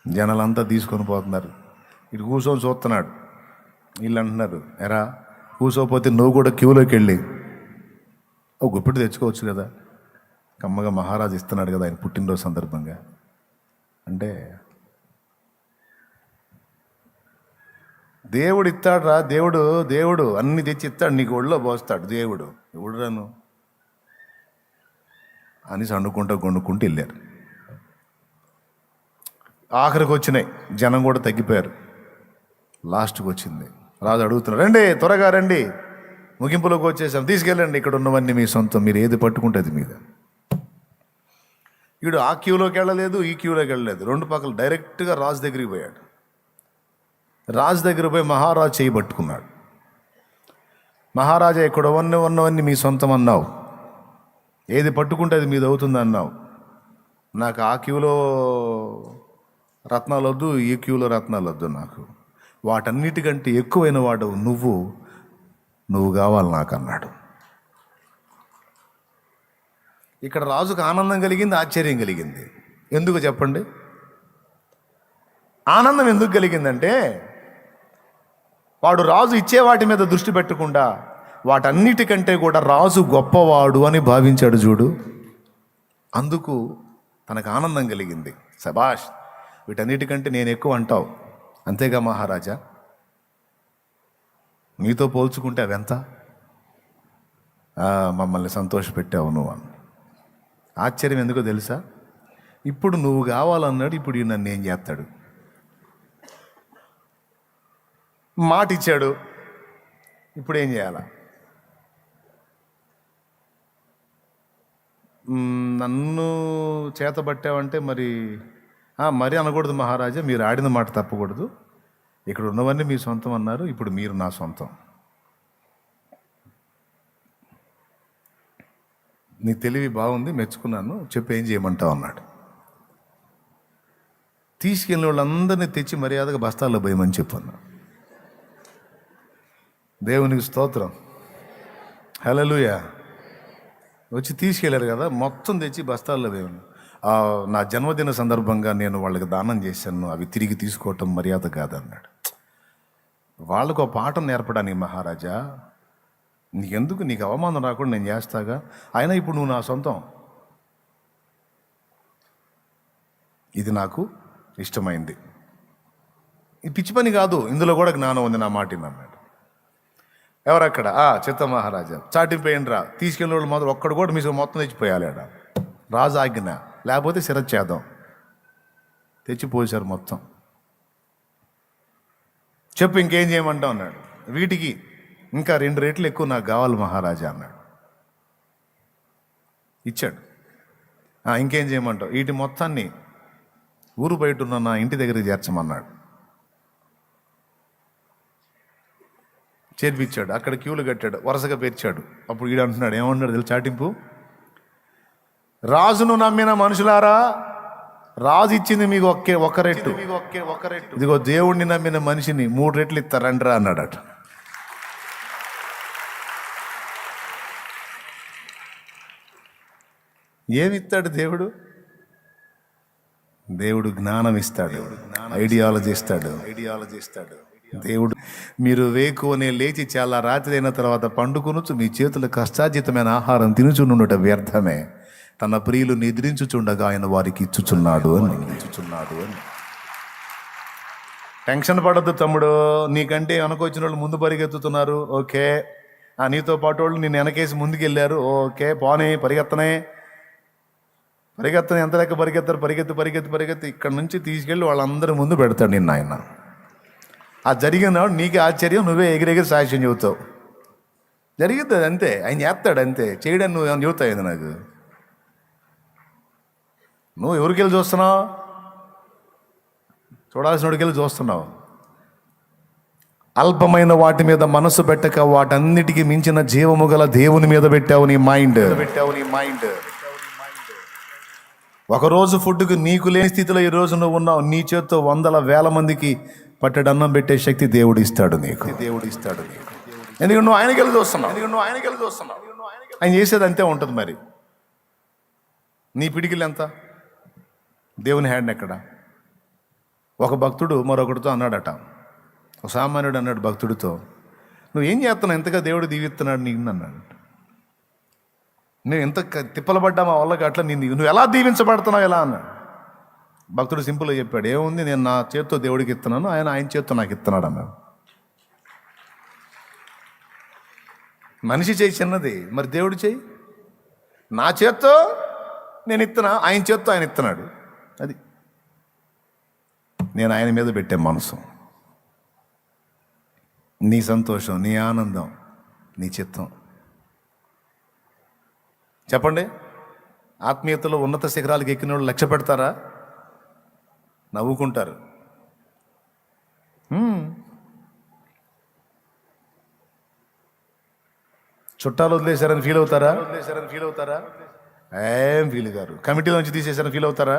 జనాలంతా తీసుకొని పోతున్నారు. ఇటు కూర్చొని చూస్తున్నాడు. వీళ్ళు అంటున్నారు, ఎరా కూర్చోపోతే నువ్వు కూడా క్యూలోకి వెళ్ళి ఓ గుప్పెడు తెచ్చుకోవచ్చు కదా, కమ్మగా మహారాజు ఇస్తున్నాడు కదా ఆయన పుట్టినరోజు సందర్భంగా అంటే, దేవుడు ఇస్తాడు రా, దేవుడు అన్ని తెచ్చి ఇస్తాడు, నీకు ఒళ్ళో పోస్తాడు దేవుడు. ఎవడు రాను అని అనుకుంటూ కొనుక్కుంటూ వెళ్ళారు. ఆఖరికి వచ్చినాయి, జనం కూడా తగ్గిపోయారు. లాస్ట్కి వచ్చింది. రాజు అడుగుతున్నాడు, రండి త్వరగా రండి, ముగింపులోకి వచ్చేసాం, తీసుకెళ్ళండి, ఇక్కడ ఉన్నవన్నీ మీ సొంతం, మీరు ఏది పట్టుకుంటుంది మీద. వీడు ఆ క్యూలోకి వెళ్ళలేదు, ఈ క్యూలోకి వెళ్ళలేదు, రెండు పక్కల డైరెక్ట్గా రాజు దగ్గరికి పోయాడు. రాజు దగ్గర పోయి మహారాజు చేయి పట్టుకున్నాడు. మహారాజా, ఇక్కడ ఉన్నవన్నీ మీ సొంతం అన్నావు, ఏది పట్టుకుంటే అది మీది అవుతుంది అన్నావు. నాకు ఆ క్యూలో రత్నాలు వద్దు, ఈ క్యూలో రత్నాలు వద్దు, నాకు వాటన్నిటికంటే ఎక్కువైన వాడు నువ్వు కావాలి నాకు అన్నాడు. ఇక్కడ రాజుకు ఆనందం కలిగింది, ఆశ్చర్యం కలిగింది. ఎందుకు చెప్పండి? ఆనందం ఎందుకు కలిగిందంటే, వాడు రాజు ఇచ్చే వాటి మీద దృష్టి పెట్టకుండా వాటన్నిటికంటే కూడా రాజు గొప్పవాడు అని భావించాడు చూడు. అందుకు తనకు ఆనందం కలిగింది. శబాష్, వీటన్నిటికంటే నేను ఎక్కువ అంటావు, అంతేగా మహారాజా, మీతో పోల్చుకుంటే అవెంత, మమ్మల్ని సంతోషపెట్టావు నువ్వు అని. ఆశ్చర్యం ఎందుకో తెలుసా? ఇప్పుడు నువ్వు కావాలన్నాడు, ఇప్పుడు ఈ నన్ను ఏం చేస్తాడు? మాట ఇచ్చాడు, ఇప్పుడు ఏం చేయాలా? నన్ను చేతబట్టావంటే మరి అనకూడదు మహారాజా, మీరు ఆడిన మాట తప్పకూడదు, ఇక్కడ ఉన్నవన్నీ మీ సొంతం అన్నారు, ఇప్పుడు మీరు నా సొంతం. నీ తెలివి బాగుంది, మెచ్చుకున్నాను, చెప్పు ఏం చేయమంటావు అన్నాడు. తీసుకెళ్ళిన వాళ్ళందరినీ తెచ్చి మర్యాదగా బస్తాల్లో పోయమని చెప్పాను. దేవునికి స్తోత్రం, హల్లెలూయా. వచ్చి తీసుకెళ్ళారు కదా, మొత్తం తెచ్చి బస్తాల్లో పోయాను. నా జన్మదిన సందర్భంగా నేను వాళ్ళకి దానం చేశాను, అవి తిరిగి తీసుకోవటం మర్యాద కాదన్నాడు. వాళ్ళకు ఒక పాఠం నేర్పడానికి, మహారాజా నీకెందుకు, నీకు అవమానం రాకుండా నేను చేస్తాగా, అయినా ఇప్పుడు నువ్వు నా సొంతం, ఇది నాకు ఇష్టమైంది. ఈ పిచ్చి పని కాదు, ఇందులో కూడా జ్ఞానం ఉంది, నా మాట అన్నాడు. ఎవరక్కడ? చిత్త మహారాజా. చాటింపు వేయండి రా. తీసుకెళ్ళిన వాళ్ళు మాత్రం ఒక్కడు కూడా మీ మొత్తం తెచ్చిపోయాలి ఆడ, రాజు ఆజ్ఞ, లేకపోతే శిరచ్ఛేదం. తెచ్చిపోసారు మొత్తం. చెప్పు ఇంకేం చేయమంటావు అన్నాడు. వీటికి ఇంకా 2 రెట్లు ఎక్కువ నాకు కావాలి మహారాజా అన్నాడు. ఇచ్చాడు. ఇంకేం చేయమంటావు? వీటి మొత్తాన్ని ఊరు బయట ఉన్న నా ఇంటి దగ్గరికి చేర్చమన్నాడు. చేర్పించాడు. అక్కడ క్యూలు కట్టాడు, వరుసగా పేర్చాడు. అప్పుడు వీడు అంటున్నాడు, ఏమన్నాడు తెలుసు చాటింపు? రాజును నమ్మిన మనుషులారా, రాజు ఇచ్చింది మీకు ఒక రెట్టు, ఇదిగో దేవుణ్ణి నమ్మిన మనిషిని 3 రెట్లు ఇస్తారంటరా అన్నాడట. ఏమిస్తాడు దేవుడు? దేవుడు జ్ఞానం ఇస్తాడు, ఐడియాలజీ ఇస్తాడు. దేవుడు మీరు వేకువనే లేచి చాలా రాత్రి అయిన తర్వాత పండుకొనుచు మీ చేతుల కష్టార్జితమైన ఆహారం తినుచుండుట వ్యర్థమే, తన ప్రియులు నిద్రించుచుండగా ఆయన వారికి ఇచ్చుచున్నాడు అని. టెన్షన్ పడద్దు తమ్ముడు, నీకంటే వెనకొచ్చిన వాళ్ళు ముందు పరిగెత్తుతున్నారు, ఓకే. నీతో పాటు వాళ్ళు నేను వెనకేసి ముందుకెళ్ళారు, ఓకే. పోనీ పరిగెత్తనే ఎంత లెక్క పరిగెత్తారు, పరిగెత్తి ఇక్కడ నుంచి తీసుకెళ్ళి వాళ్ళందరి ముందు పెడతాడు నిన్న ఆయన. జరిగినాడు నీకు ఆశ్చర్యం, నువ్వే ఎగిరెగిరి సాక్ష్యం చెబుతావు. జరిగిద్ది అది అంతే, ఆయన చేస్తాడు అంతే. చేయడానికి నువ్వు ఏమైనా చెబుతావు నాకు? నువ్వు ఎవరికెళ్ళి చూస్తున్నావు? చూడాల్సిన వాడికెళ్ళి చూస్తున్నావు. అల్పమైన వాటి మీద మనసు పెట్టక వాటన్నిటికీ మించిన జీవము గల దేవుని మీద పెట్టావు నీ మైండ్. ఒకరోజు ఫుడ్కి నీకు లేని స్థితిలో ఈరోజు నువ్వు ఉన్నావు. నీ చేత్తో 100,000 మందికి పట్టెడు అన్నం పెట్టే శక్తి దేవుడు ఇస్తాడు నీకు. ఎందుకంటే నువ్వు ఆయనకెళ్ళి చూస్తున్నావు. ఆయన చేసేది అంతే ఉంటుంది. మరి నీ పిడికిలు ఎంత? దేవుని హ్యాండ్ ఎక్కడ? ఒక భక్తుడు మరొకటితో అన్నాడట, ఒక సామాన్యుడు అన్నాడు భక్తుడితో, నువ్వు ఏం చేస్తున్నావు, ఎంతగా దేవుడు దీవిస్తున్నాడు నీకు అన్నాడు. నువ్వు ఎంత తిప్పలు పడ్డా మా వాళ్ళకి అట్లా నువ్వు ఎలా దీవించబడుతున్నావు ఎలా అన్నాడు. భక్తుడు సింపుల్గా చెప్పాడు, ఏముంది, నేను నా చేత్తో దేవుడికి ఇస్తున్నాను, ఆయన చేత్తో నాకు ఇస్తున్నాడు అన్నాడు. మనిషి చేయి చిన్నది, మరి దేవుడు చేయి. నా చేత్తో నేను ఇస్తున్నా, ఆయన చేత్తో ఆయన ఇస్తున్నాడు. అది నేను ఆయన మీద పెట్టే మనసు. నీ సంతోషం, నీ ఆనందం, నీ చిత్తం. చెప్పండి, ఆత్మీయతలో ఉన్నత శిఖరాలకు ఎక్కిన వాళ్ళు లక్ష్య పెడతారా? నవ్వుకుంటారు. చుట్టాలు వదిలేశారని ఫీల్ అవుతారా? ఏం ఫీల్ గారు. కమిటీలోంచి తీసేశారని ఫీల్ అవుతారా?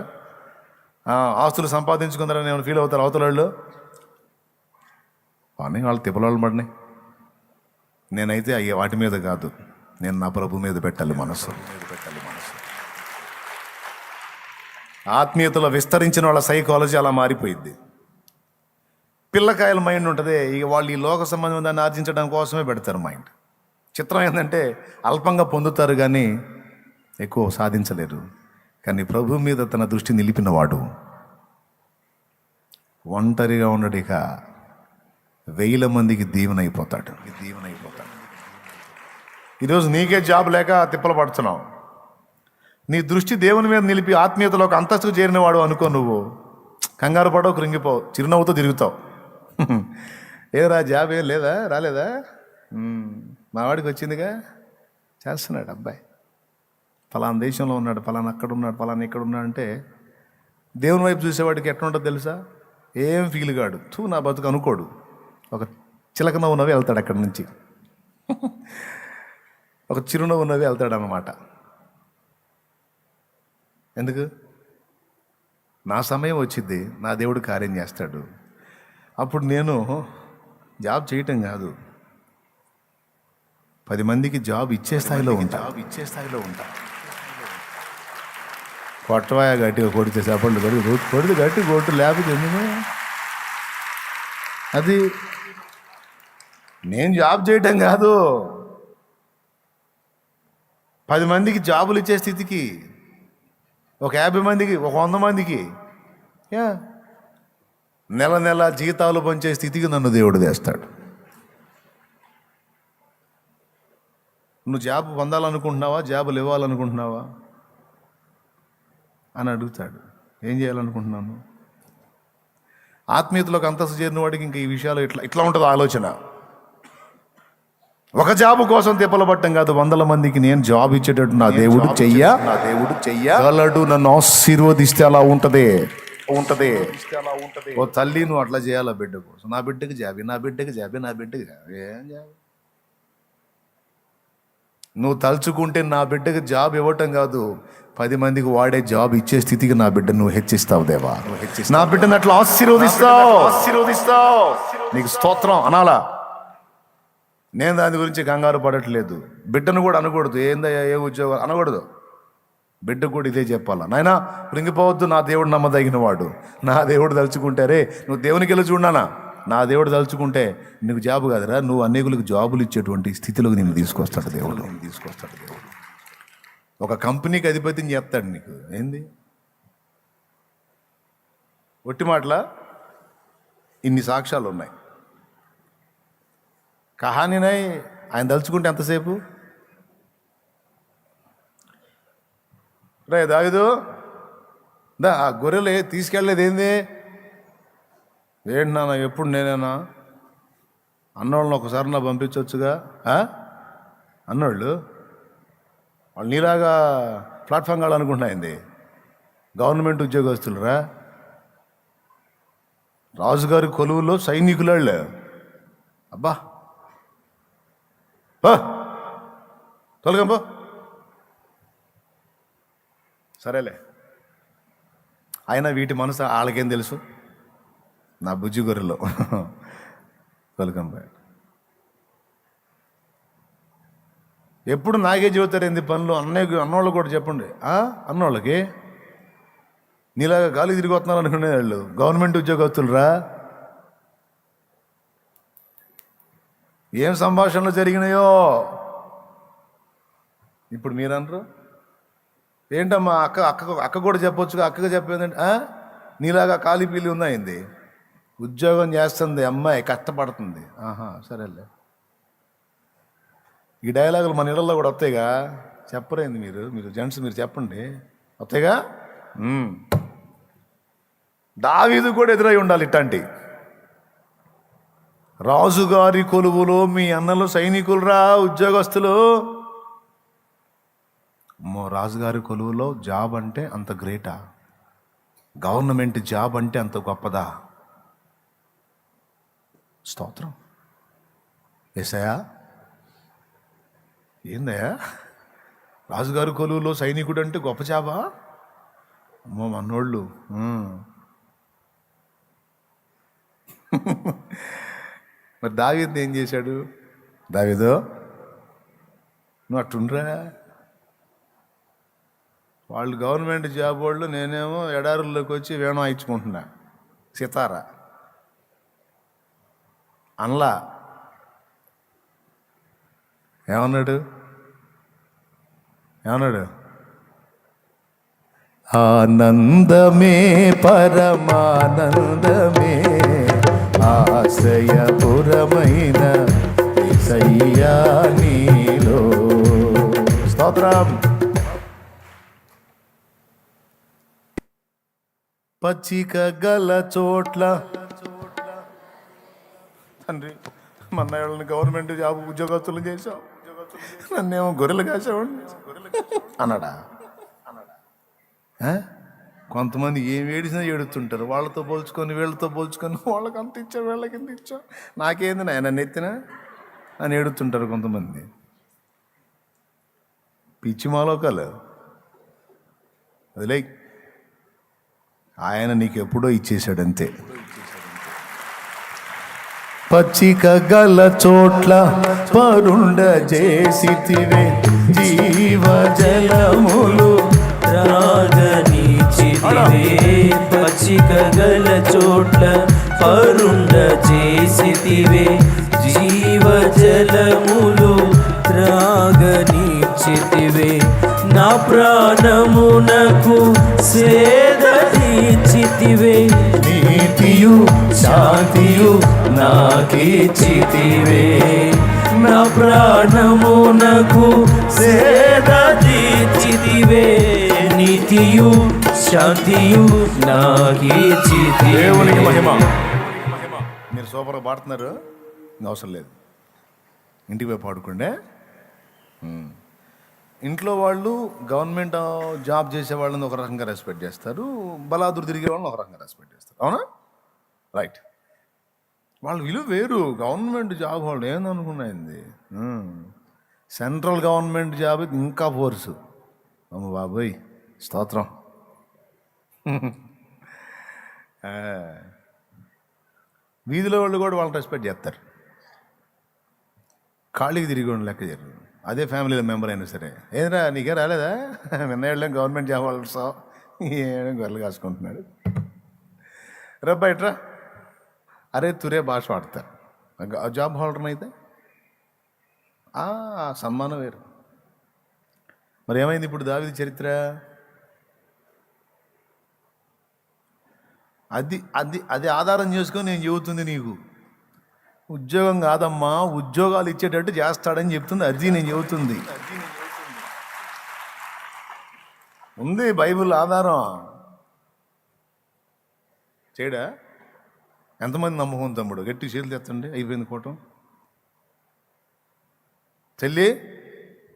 ఆస్తులు సంపాదించుకుంటారని ఏమైనా ఫీల్ అవుతారు అవతల వాళ్ళు? అని వాళ్ళు తిప్పలాళ్ళు పడినాయి. నేనైతే వాటి మీద కాదు, నేను నా ప్రభు మీద పెట్టాలి మనసు. ఆత్మీయతలో విస్తరించిన వాళ్ళ సైకాలజీ అలా మారిపోయింది. పిల్లకాయల మైండ్ ఉంటుంది, ఇక వాళ్ళు ఈ లోక సంబంధం దాన్ని ఆర్జించడం కోసమే పెడతారు మైండ్. చిత్రం ఏంటంటే అల్పంగా పొందుతారు కానీ ఎక్కువ సాధించలేరు. కానీ ప్రభు మీద తన దృష్టి నిలిపినవాడు ఒంటరిగా ఉండడు, ఇక 1000 మందికి దీవెనైపోతాడు. ఈరోజు నీకే జాబ్ లేక తిప్పలు పడుతున్నావు. నీ దృష్టి దేవుని మీద నిలిపి ఆత్మీయతలోకి అంతస్తుకు చేరినవాడు అనుకో, నువ్వు కంగారు పడవు, కృంగిపోవు, చిరునవ్వుతో తిరుగుతావు. ఏరా జాబ్ ఏం లేదా, రాలేదా? మా వాడికి వచ్చిందిగా, చేస్తున్నాడు అబ్బాయి, ఫలానా దేశంలో ఉన్నాడు, ఫలానా అక్కడ ఉన్నాడు, ఫలానా ఇక్కడ ఉన్నాడు అంటే దేవుని వైపు చూసేవాడికి ఎట్లా ఉంటుందో తెలుసా? ఏం ఫీల్ కాడు, నా బతుకు అనుకోడు. ఒక చిలక నవ్వు నవ్వి వెళ్తాడు అక్కడి నుంచి, ఒక చిరునవ్వు నవ్వి వెళ్తాడు అన్నమాట. ఎందుకు? నా సమయం వచ్చింది, నా దేవుడు కార్యం చేస్తాడు. అప్పుడు నేను జాబ్ చేయటం కాదు, 10 మందికి జాబ్ ఇచ్చే స్థాయిలో ఉంటా. కొట్టవాయ గట్టిగా కొడితే చప్పట్లు కొడితే గట్టి కొట్టు, లేకపోతే ఎందుకు? అది నేను జాబ్ చేయటం కాదు, 10 మందికి జాబులు ఇచ్చే స్థితికి, ఒక 50 మందికి, ఒక 100 మందికి నెల నెల జీతాలు పంచే స్థితికి నన్ను దేవుడు తెస్తాడు. నువ్వు జాబ్ పొందాలనుకుంటున్నావా, జాబులు ఇవ్వాలనుకుంటున్నావా అని అడుగుతాడు. ఏం చేయాలనుకుంటున్నాను? ఆత్మీయతలోకి అంతస్తు చేరిన వాడికి ఇంకా ఈ విషయాలు ఇట్లా ఉంటుంది ఆలోచన. ఒక జాబు కోసం తిప్పలు పట్టం కాదు, 100 మందికి నేను జాబ్ ఇచ్చేటట్టు నా దేవుడు చెయ్యగలడు. నన్ను ఆశీర్వదిస్తే అలా ఉంటది. ఓ తల్లి, నువ్వు అట్లా చేయాలా బిడ్డ కోసం? నా బిడ్డకి జాబి. ఏం జాబ్? నువ్వు తలుచుకుంటే నా బిడ్డకి జాబ్ ఇవ్వటం కాదు, 10 మందికి వాడే జాబ్ ఇచ్చే స్థితికి నా బిడ్డ నువ్వు హెచ్చిస్తావు దేవా. నా బిడ్డను అట్లా ఆశీర్వదిస్తావు. నీకు స్తోత్రం అనాలా? నేను దాని గురించి కంగారు పడట్లేదు. బిడ్డను కూడా అనకూడదు, ఏందయ్యా ఏ ఉద్యోగం అనకూడదు. బిడ్డ కూడా ఇదే చెప్పాలా, నాయనా కృంగిపోవద్దు, నా దేవుడు నమ్మదగిన వాడు. నా దేవుడు తలుచుకుంటారే, నువ్వు దేవునికి వెళ్ళి చూడనా, నా దేవుడు తలుచుకుంటే నీకు జాబు కాదురా, నువ్వు అనేకులకు జాబులు ఇచ్చేటువంటి స్థితిలోకి నేను తీసుకొస్తాడు దేవుడు. ఒక కంపెనీకి అధిపతిని చెప్తాడు నీకు. ఏంది ఒట్టి మాటలా? ఇన్ని సాక్ష్యాలు ఉన్నాయి. కహానినై ఆయన తలుచుకుంటే ఎంతసేపు? రే దావీదు, ఆ గొర్రెలు తీసుకెళ్ళలేదు ఏంది? ఏంటి నాన్న, ఎప్పుడు నేనేనా? అన్నోళ్ళని ఒకసారి నా పంపించవచ్చుగా. అన్నోళ్ళు వాళ్ళు నీలాగా ప్లాట్ఫామ్ కాళ్ళు అనుకుంటున్నాయింది. గవర్నమెంట్ ఉద్యోగస్తులరా, రాజుగారి కొలువులో సైనికులాళ్ళు. అబ్బా తొలగంపో. సరేలే, అయినా వీటి మనసు వాళ్ళకేం తెలుసు? నా బుజ్జి గొర్రెలో తొలగంపో. ఎప్పుడు నాకే చెబుతారు ఏంది పనులు? అన్నోళ్ళు కూడా చెప్పండి. అన్నోళ్ళకి నీలాగా గాలి తిరిగి వస్తున్నారు అనుకునే వాళ్ళు గవర్నమెంట్ ఉద్యోగస్తులరా. ఏం సంభాషణలు జరిగినాయో ఇప్పుడు మీరు అనరు. ఏంటమ్మా అక్క కూడా చెప్పొచ్చుగా, అక్కగా చెప్పేదండి. నీలాగా ఖాళీ పీలి ఉందాయింది, ఉద్యోగం చేస్తుంది అమ్మాయి, కష్టపడుతుంది. సరేలే. ఈ డైలాగులు మన ఇళ్ళల్లో కూడా వస్తాయిగా. చెప్పరేంది మీరు జెంట్స్, మీరు చెప్పండి. వస్తాయిగా. దావీదు కూడా ఎదురై ఉండాలి ఇట్లాంటి. రాజుగారి కొలువులో మీ అన్నలు సైనికులరా, ఉద్యోగస్తులు. రాజుగారి కొలువులో జాబ్ అంటే అంత గ్రేటా? గవర్నమెంట్ జాబ్ అంటే అంత గొప్పదా? స్తోత్రం. యేసయ్యా, ఏందయ్యా రాజుగారి కొలువులో సైనికుడు అంటే గొప్ప జాబా? అమ్మో మన్నోళ్ళు. మరి దావీదు ఏం చేశాడు? దావీదు, నువ్వు అట్టుండ్రా. వాళ్ళు గవర్నమెంట్ జాబ్ వాళ్ళు, నేనేమో ఎడారుల్లోకి వచ్చి వేణం ఇచ్చుకుంటున్నా సితారా అనలా. ఏమన్నాడు? ఆనందమే పరమానందమే, ఆశ్రయపురమైన యేసయ్యా నీలో. స్తోత్రం. పచ్చిక గల చోట్ల తండ్రి, మన్నాళ్ళని గవర్నమెంట్ జాబ్ ఉద్యోగస్తులు చేశావు, నన్నేమో గొర్రెలు కాసావండి అన్నాడా? కొంతమంది ఏం ఏడిసినా ఏడుతుంటారు. వాళ్ళతో పోల్చుకొని వీళ్ళతో పోల్చుకొని, వాళ్ళకి అంత ఇచ్చా వీళ్ళకి ఎంత ఇచ్చా, నాకేంది నన్ను ఎత్తినా అని ఏడుతుంటారు కొంతమంది. పిచ్చి మాలోకాలు. వదిలే, ఆయన నీకు ఎప్పుడో ఇచ్చేశాడంతే. పచ్చిక గల చోట్ల పరుండ చేసితివే, జీవజలములు త్రాగనీచితివే. పచ్చిక గల చోట్ల పరుండ చేసితివే, జీవజలములు త్రాగనీచితివే. నా ప్రాణమునకు సేద తీర్చితివే, నీతియు శాంతియు నాకిచ్చితివే. నా ప్రాణమునకు సేద తీర్చితివే, నీతియు శాంతియు నాకిచ్చితివే. దేవునికి మహిమ. మీరు సూపర్గా పాడుతున్నారు, ఇంకా అవసరం లేదు, ఇంటికి పోయి పాడుకోండి. ఇంట్లో వాళ్ళు గవర్నమెంట్ జాబ్ చేసే వాళ్ళని ఒక రకంగా రెస్పెక్ట్ చేస్తారు, బలాదురు తిరిగే వాళ్ళని ఒక రకంగా రెస్పెక్ట్ చేస్తారు. అవునా? రైట్. వాళ్ళ విలువ వేరు. గవర్నమెంట్ జాబ్ వాళ్ళు ఏందనుకున్నాయింది, సెంట్రల్ గవర్నమెంట్ జాబ్ ఇంకా ఫోర్సు. అమ్మ బాబోయ్, స్తోత్రం. వీధిలో వాళ్ళు కూడా వాళ్ళని రెస్పెక్ట్ చేస్తారు, ఖాళీకి తిరిగి వాళ్ళు లెక్క చేయరు. అదే ఫ్యామిలీలో మెంబర్ అయినా సరే, ఏదిరా నీకే రాలేదా, నిన్న గవర్నమెంట్ జాబ్ వాళ్ళు ఏం గొర్రెలు కాసుకుంటున్నాడు, రా బయటరా, అరే తురే భాష వాడతారు. జాబ్ హోల్డర్ని అయితే సన్మానం వేరు. మరి ఏమైంది ఇప్పుడు దావీదు చరిత్ర? అది అది అది ఆధారం చేసుకొని నేను చెబుతుంది నీకు. ఉద్యోగం కాదమ్మా, ఉద్యోగాలు ఇచ్చేటట్టు చేస్తాడని చెప్తుంది. అది నేను చెబుతుంది. ఉంది బైబిల్ ఆధారం. చేయడా? ఎంతమంది నమ్మకం తమ్ముడు? గట్టి చేతులు ఎత్తండి. అయిపోయింది కోటం. చెల్లి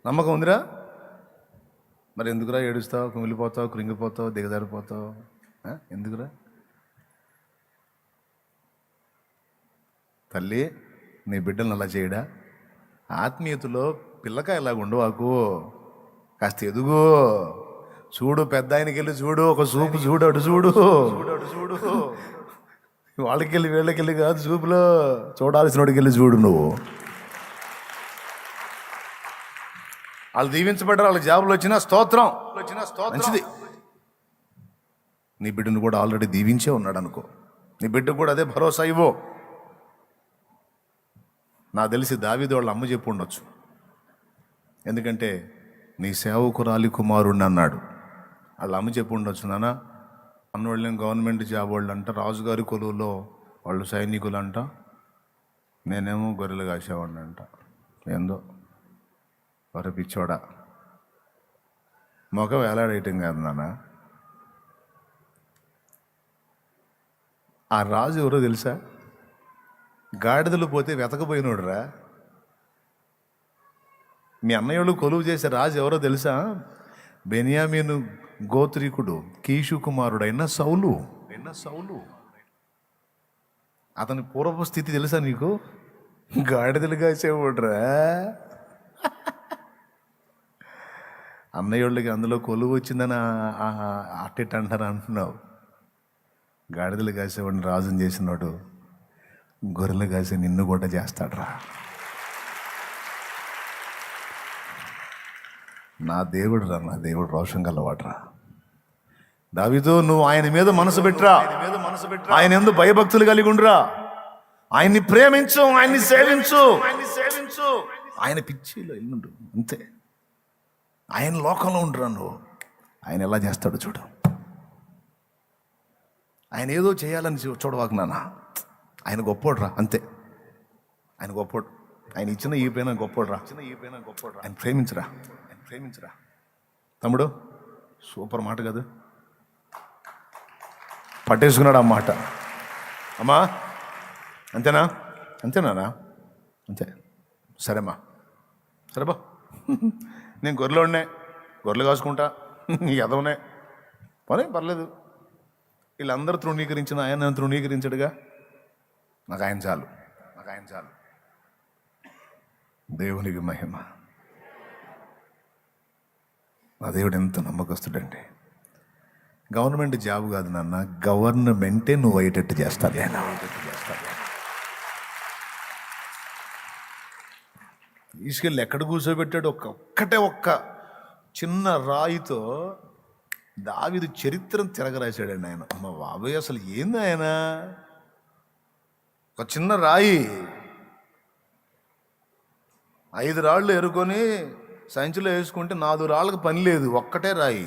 నమ్మకం ఉందిరా? మరి ఎందుకురా ఏడుస్తావు, కుమిలిపోతావు, కృంగిపోతావు, దిగజారిపోతావు? ఎందుకురా? తల్లి నీ బిడ్డలను అలా చేయడా? ఆత్మీయతలో పిల్లకాయలాగా ఉండవాకు, కాస్త ఎదుగు. చూడు, పెద్ద ఆయనకి వెళ్ళి చూడు, ఒక చూపు చూడు, అటు చూడు, చూడు. వాళ్ళకెళ్ళి వీళ్ళకెళ్ళి కాదు చూపులో, చూడాల్సిన వాడికి వెళ్ళి చూడు. నువ్వు వాళ్ళు దీవించబడ్డారు, వాళ్ళకి జాబులు వచ్చినా స్తోత్రం, మంచిది. నీ బిడ్డను కూడా ఆల్రెడీ దీవించే ఉన్నాడు అనుకో. నీ బిడ్డకు కూడా అదే భరోసా ఇవ్వు. నాకు తెలిసి దావీదు వాళ్ళ అమ్మ చెప్పు ఉండొచ్చు, ఎందుకంటే నీ సేవకురాలి కుమారుణ్ణి అన్నాడు. వాళ్ళ అమ్మ చెప్పు ఉండొచ్చు, నాన్న అన్నోళ్ళేం గవర్నమెంట్ జాబ్ వాళ్ళు అంట, రాజుగారి కొలువులో వాళ్ళు సైనికులు అంట, నేనేమో గొర్రెలు కాసేవాడిని అంట. ఏందో వర పిచ్చోడా, మొఖం వేలాడేయటం కాదు నాన్న. ఆ రాజు ఎవరో తెలుసా? గాడిదలు పోతే వెతకపోయినోడురా. మీ అన్నయ్యోళ్ళు కొలువు చేసే రాజు ఎవరో తెలుసా? బెన్యామీను గోత్రీకుడు కీషు కుమారుడైన సౌలు. అతని పూర్వపు స్థితి తెలుసా నీకు? గాడిదలు కాసేవాడురా. అన్నయ్యోళ్ళకి అందులో కొలువు వచ్చిందని అట్టెట్ అంటున్నావు. గాడిదలు కాసేవాడిని రాజుని చేసినాడు, గొర్రెలు కాసి నిన్ను కూడా చేస్తాడురా. నా దేవుడు రా, నా దేవుడు రోషం గలవాడురా. దావీదు, నువ్వు ఆయన మీద మనసు పెట్టరా, ఆయన ఎందు భయభక్తులు కలిగి ఉండురా, ఆయన్ని ప్రేమించు, ఆయన్ని సేవించు. ఆయన పిచ్చిలో ఎల్లుండు అంతే. ఆయన లోకంలో ఉండురా నువ్వు. ఆయన ఎలా చేస్తాడో చూడు. ఆయన ఏదో చేయాలని చూడవాకు నాన్న. ఆయన గొప్పోడురా అంతే. ఆయన గొప్పోడు. ఆయన ఇచ్చిన ఈ పైన గొప్పోడురా. ఆయన ప్రేమించరా. తమ్ముడు సూపర్ మాట కదా, పట్టేసుకున్నాడు ఆ మాట. అమ్మా అంతేనా? అంతే. సరేమ్మా, సరే బా, నేను గొర్రెలు కాసుకుంటా, ఎదవనే పని పర్లేదు. వీళ్ళందరూ తృణీకరించిన ఆయన నన్ను తృణీకరించడుగా. నాకు ఆయన చాలు. దేవునికి మహిమ. నా దేవుడు ఎంత నమ్మకస్తుడండి. గవర్నమెంట్ జాబ్ కాదు నాన్న, గవర్నమెంటే నువ్వు అయ్యేటట్టు చేస్తాను. తీసుకెళ్ళి ఎక్కడ కూర్చోబెట్టాడు, ఒక్క చిన్న రాయితో దావీదు చరిత్రను తిరగరాశాడండి ఆయన. అమ్మ బాబాయ్, అసలు ఏంది ఆయన? ఒక చిన్న రాయి 5 రాళ్ళు ఎరుకొని సంచిలో వేసుకుంటే 4 రాళ్ళకి పని లేదు, ఒక్కటే రాయి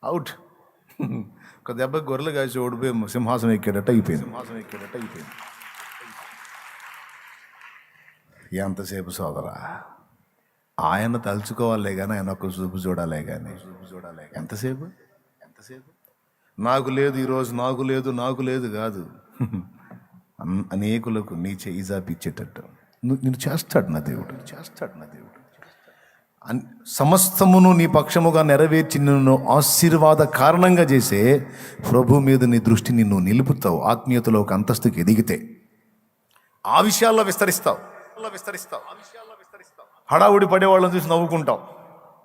అవుట్. ఒక దెబ్బకి గొర్రెలు కాసి ఓడిపోయి సింహాసనం ఎక్కేటట్టు అయిపోయింది. ఎంతసేపు సోదరా, ఆయన తలుచుకోవాలే కానీ ఆయన ఒక చూపు చూడాలే కానీ ఎంతసేపు నాకు లేదు ఈరోజు, నాకు లేదు కాదు, అనేకులకు నీ చేయి జాపిచ్చేటట్టు నేను చేస్తాడు నా దేవుడు. సమస్తమును నీ పక్షముగా నెరవేర్చి నిన్ను ఆశీర్వాద కారణంగా చేసే ప్రభు మీద నీ దృష్టి నిన్ను నిలుపుతావు. ఆత్మీయతలో ఒక అంతస్తుకి ఎదిగితే ఆ విషయాల్లో విస్తరిస్తావు. హడావుడి పడేవాళ్ళని చూసి నవ్వుకుంటావు.